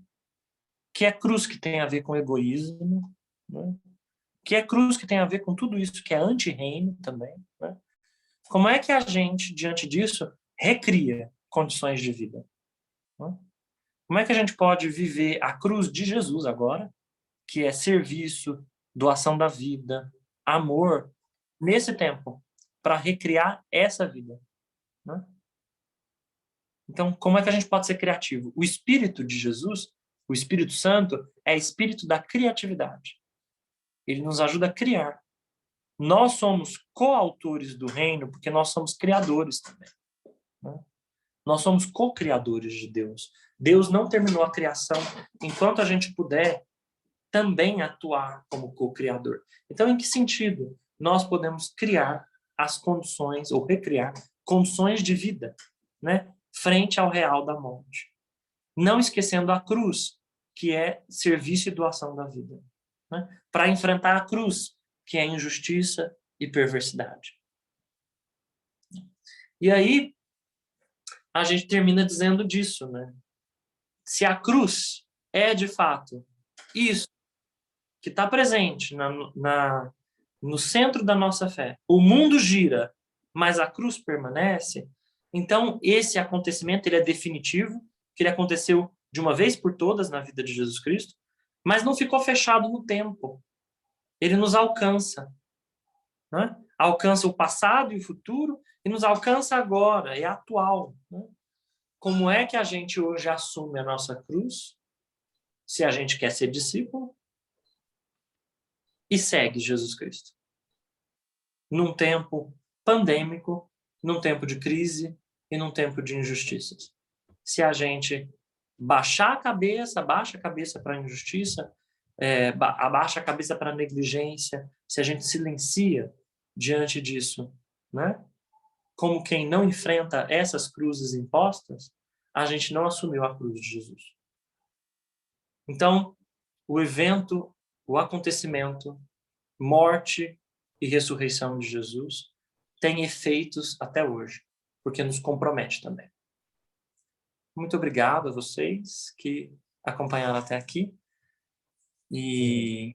Que é cruz que tem a ver com egoísmo, né? Que é cruz que tem a ver com tudo isso que é anti-reino também, né? Como é que a gente, diante disso, recria condições de vida, né? Como é que a gente pode viver a cruz de Jesus agora, que é serviço, doação da vida, amor, nesse tempo, para recriar essa vida, né? Então, como é que a gente pode ser criativo? O Espírito de Jesus, o Espírito Santo, é espírito da criatividade. Ele nos ajuda a criar. Nós somos coautores do reino porque nós somos criadores também, né? Nós somos co-criadores de Deus. Deus não terminou a criação enquanto a gente puder também atuar como co-criador. Então, em que sentido nós podemos criar as condições, ou recriar condições de vida, né, frente ao real da morte? Não esquecendo a cruz, que é serviço e doação da vida, né, para enfrentar a cruz, que é injustiça e perversidade. E aí, a gente termina dizendo disso, né? Se a cruz é, de fato, isso que está presente no centro da nossa fé, o mundo gira, mas a cruz permanece, então esse acontecimento ele é definitivo, que ele aconteceu de uma vez por todas na vida de Jesus Cristo, mas não ficou fechado no tempo. Ele nos alcança, né? Alcança o passado e o futuro e nos alcança agora, é atual, né? Como é que a gente hoje assume a nossa cruz, se a gente quer ser discípulo, e segue Jesus Cristo? Num tempo pandêmico, num tempo de crise e num tempo de injustiças. Se a gente baixa a cabeça para a injustiça, abaixa a cabeça para a negligência, se a gente silencia diante disso, né? Como quem não enfrenta essas cruzes impostas, a gente não assumiu a cruz de Jesus. Então, o evento, o acontecimento, morte e ressurreição de Jesus tem efeitos até hoje, porque nos compromete também. Muito obrigado a vocês que acompanharam até aqui. E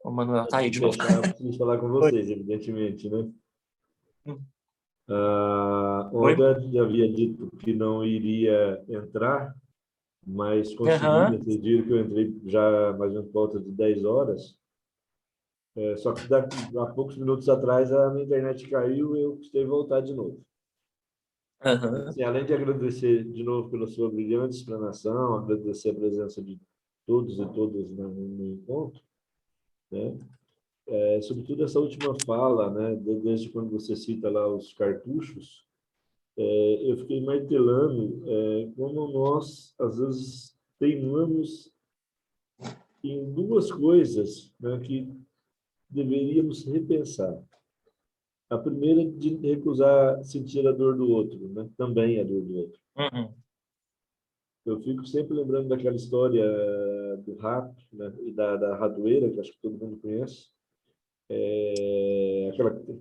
o Manuel está aí de novo. Preciso falar com vocês, evidentemente, né? O Oi? Alberto já havia dito que não iria entrar, mas consegui. Vocês viram que eu entrei já mais ou menos por volta de 10 horas. Só que há poucos minutos atrás a minha internet caiu e eu precisei voltar de novo. Assim, além de agradecer de novo pela sua brilhante explanação, agradecer a presença de todos e todas no encontro, né? Sobretudo essa última fala, né? Desde quando você cita lá os cartuchos, eu fiquei martelando como nós, às vezes, teimamos em duas coisas, né, que deveríamos repensar. A primeira é de recusar sentir a dor do outro, né? Também a dor do outro. Eu fico sempre lembrando daquela história do rato, né, e da ratoeira, que acho que todo mundo conhece.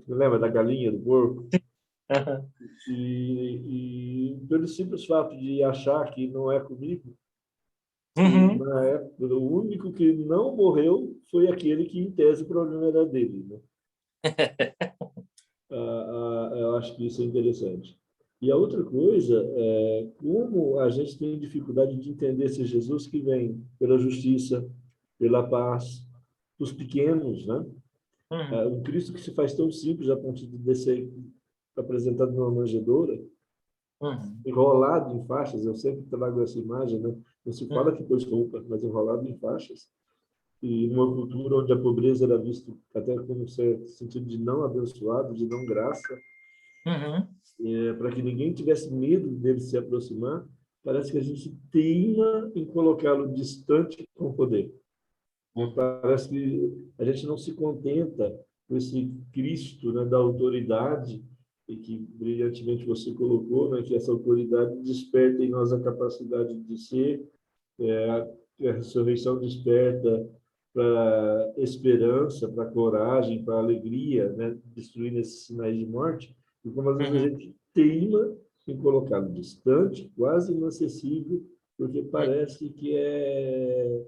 Lembra da galinha, do porco? Aham. E pelo simples fato de achar que não é comigo, e Uhum. na época, o único que não morreu foi aquele que, em tese, o problema era dele, né? Eu acho que isso é interessante. E a outra coisa é como a gente tem dificuldade de entender esse Jesus que vem pela justiça, pela paz, dos pequenos, né? Uhum. Um Cristo que se faz tão simples a ponto de descer apresentado numa manjedoura, Uhum. enrolado em faixas. Eu sempre trago essa imagem, né? Não se fala Uhum. que pôs roupa, mas enrolado em faixas. E numa cultura onde a pobreza era vista até como um certo sentido de não abençoado, de não graça, Uhum. para que ninguém tivesse medo dele se aproximar, parece que a gente teima em colocá-lo distante com o poder. Parece que a gente não se contenta com esse Cristo, né, da autoridade, e que brilhantemente você colocou, né, que essa autoridade desperta em nós a capacidade de ser, a ressurreição desperta para esperança, para coragem, para alegria, né, destruindo esses sinais de morte, e como às vezes a Uhum. gente teima em colocá-lo distante, quase inacessível, porque parece que é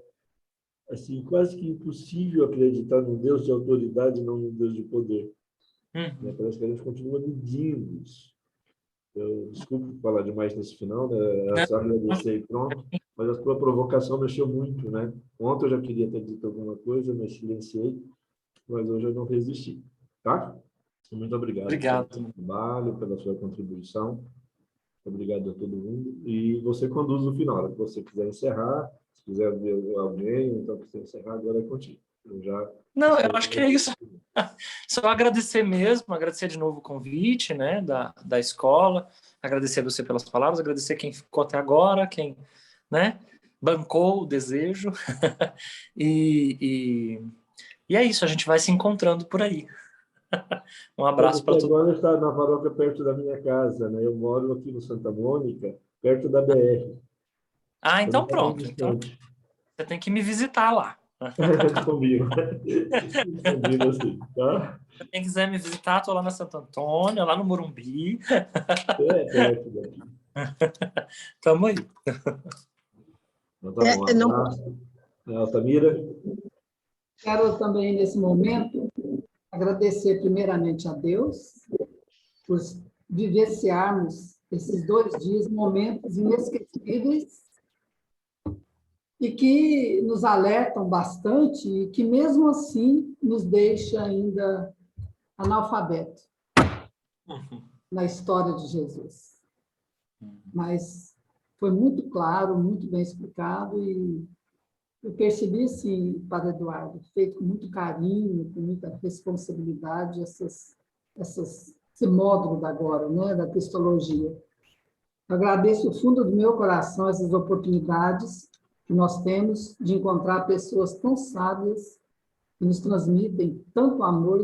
assim quase que impossível acreditar num Deus de autoridade, não num Deus de poder, né? Uhum. Parece que a gente continua medindo isso. Eu desculpe falar demais nesse final, né? É Não, só agradecer e pronto. Mas a sua provocação mexeu muito, né? Ontem eu já queria ter dito alguma coisa, mas silenciei, mas hoje eu não resisti, tá? Muito obrigado pelo seu obrigado. trabalho, pela sua contribuição. Obrigado a todo mundo. E você conduz o final. Se você quiser encerrar, se quiser ver alguém, então quiser encerrar, agora é contigo. Eu já Não, eu estou acho que é isso. Só agradecer mesmo, agradecer de novo o convite, né, da escola, agradecer a você pelas palavras, agradecer quem ficou até agora, quem, né, bancou o desejo. E, e é isso, a gente vai se encontrando por aí. Um abraço Você para todo agora mundo. está na paróquia perto da minha casa, né? Eu moro aqui no Santa Mônica, perto da BR. Ah, Então não então está tão pronto. Então distante. você tem que me visitar lá. Combina. Combina assim, tá? Quem quiser me visitar, estou lá na Santo Antônio, lá no Morumbi. É perto daqui. Tamo aí. Então tá bom, um Não abraço. Altamira? quero também, nesse momento, agradecer primeiramente a Deus por vivenciarmos esses 2 dias, momentos inesquecíveis e que nos alertam bastante e que, mesmo assim, nos deixa ainda analfabeto na história de Jesus. Mas foi muito claro, muito bem explicado e eu percebi, sim, Padre Eduardo, feito com muito carinho, com muita responsabilidade, esse módulo da agora, né, da cristologia. Eu agradeço do fundo do meu coração essas oportunidades que nós temos de encontrar pessoas tão sábias que nos transmitem tanto amor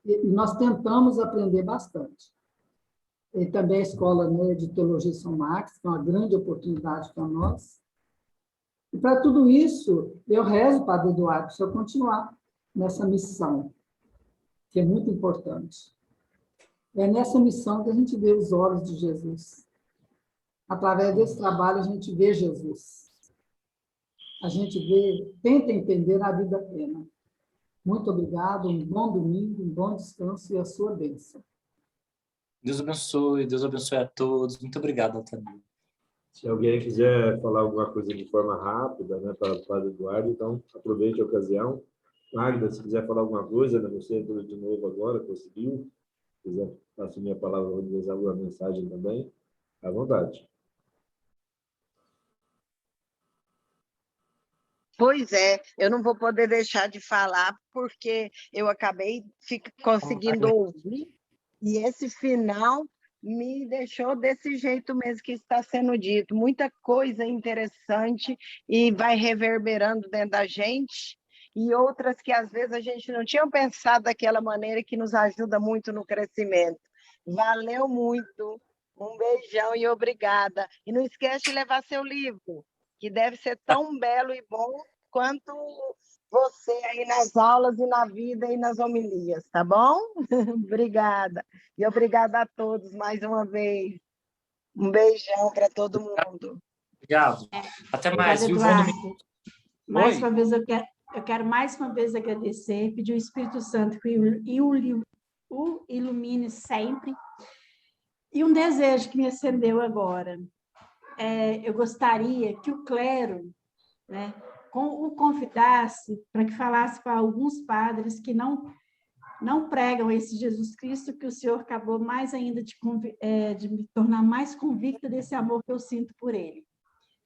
e nós tentamos aprender bastante. E também a Escola, né, de Teologia São Marcos, que é uma grande oportunidade para nós. E para tudo isso, eu rezo, Padre Eduardo, para o senhor continuar nessa missão, que é muito importante. É nessa missão que a gente vê os olhos de Jesus. Através desse trabalho, a gente vê Jesus. A gente vê, tenta entender a vida plena. Muito obrigado, um bom domingo, um bom descanso e a sua bênção. Deus abençoe a todos. Muito obrigado, Altamira. Se alguém quiser falar alguma coisa de forma rápida, né, para o Padre Eduardo, então aproveite a ocasião. Magda, se quiser falar alguma coisa, né, você entrou de novo agora, conseguiu. Se quiser assumir a palavra, vou dizer alguma mensagem também, à vontade. Pois é, eu não vou poder deixar de falar, porque eu acabei conseguindo ouvir, e esse final me deixou desse jeito mesmo que está sendo dito. Muita coisa interessante e vai reverberando dentro da gente, e outras que às vezes a gente não tinha pensado daquela maneira, que nos ajuda muito no crescimento. Valeu muito. Um beijão e obrigada. E não esquece de levar seu livro, que deve ser tão belo e bom quanto você aí nas aulas e na vida e nas homilias, tá bom? Obrigada. E obrigada a todos mais uma vez. Um beijão para todo mundo. Obrigado. Até mais, Obrigada, viu? Eduardo. Mais Oi. uma vez, eu quero mais uma vez agradecer, pedir o Espírito Santo que o ilumine sempre. E um desejo que me acendeu agora. Eu gostaria que o clero, né, o convidasse para que falasse para alguns padres que não pregam esse Jesus Cristo, que o Senhor acabou mais ainda de me tornar mais convicta desse amor que eu sinto por ele.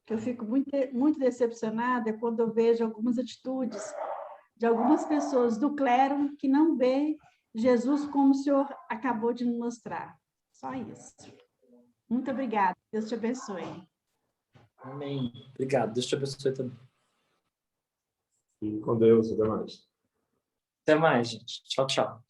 Que eu fico muito, muito decepcionada quando eu vejo algumas atitudes de algumas pessoas do clero que não vê Jesus como o Senhor acabou de nos mostrar. Só isso. Muito obrigada. Deus te abençoe. Amém. Obrigado. Deus te abençoe também. Fique com Deus, até mais. Até mais, gente. Tchau, tchau.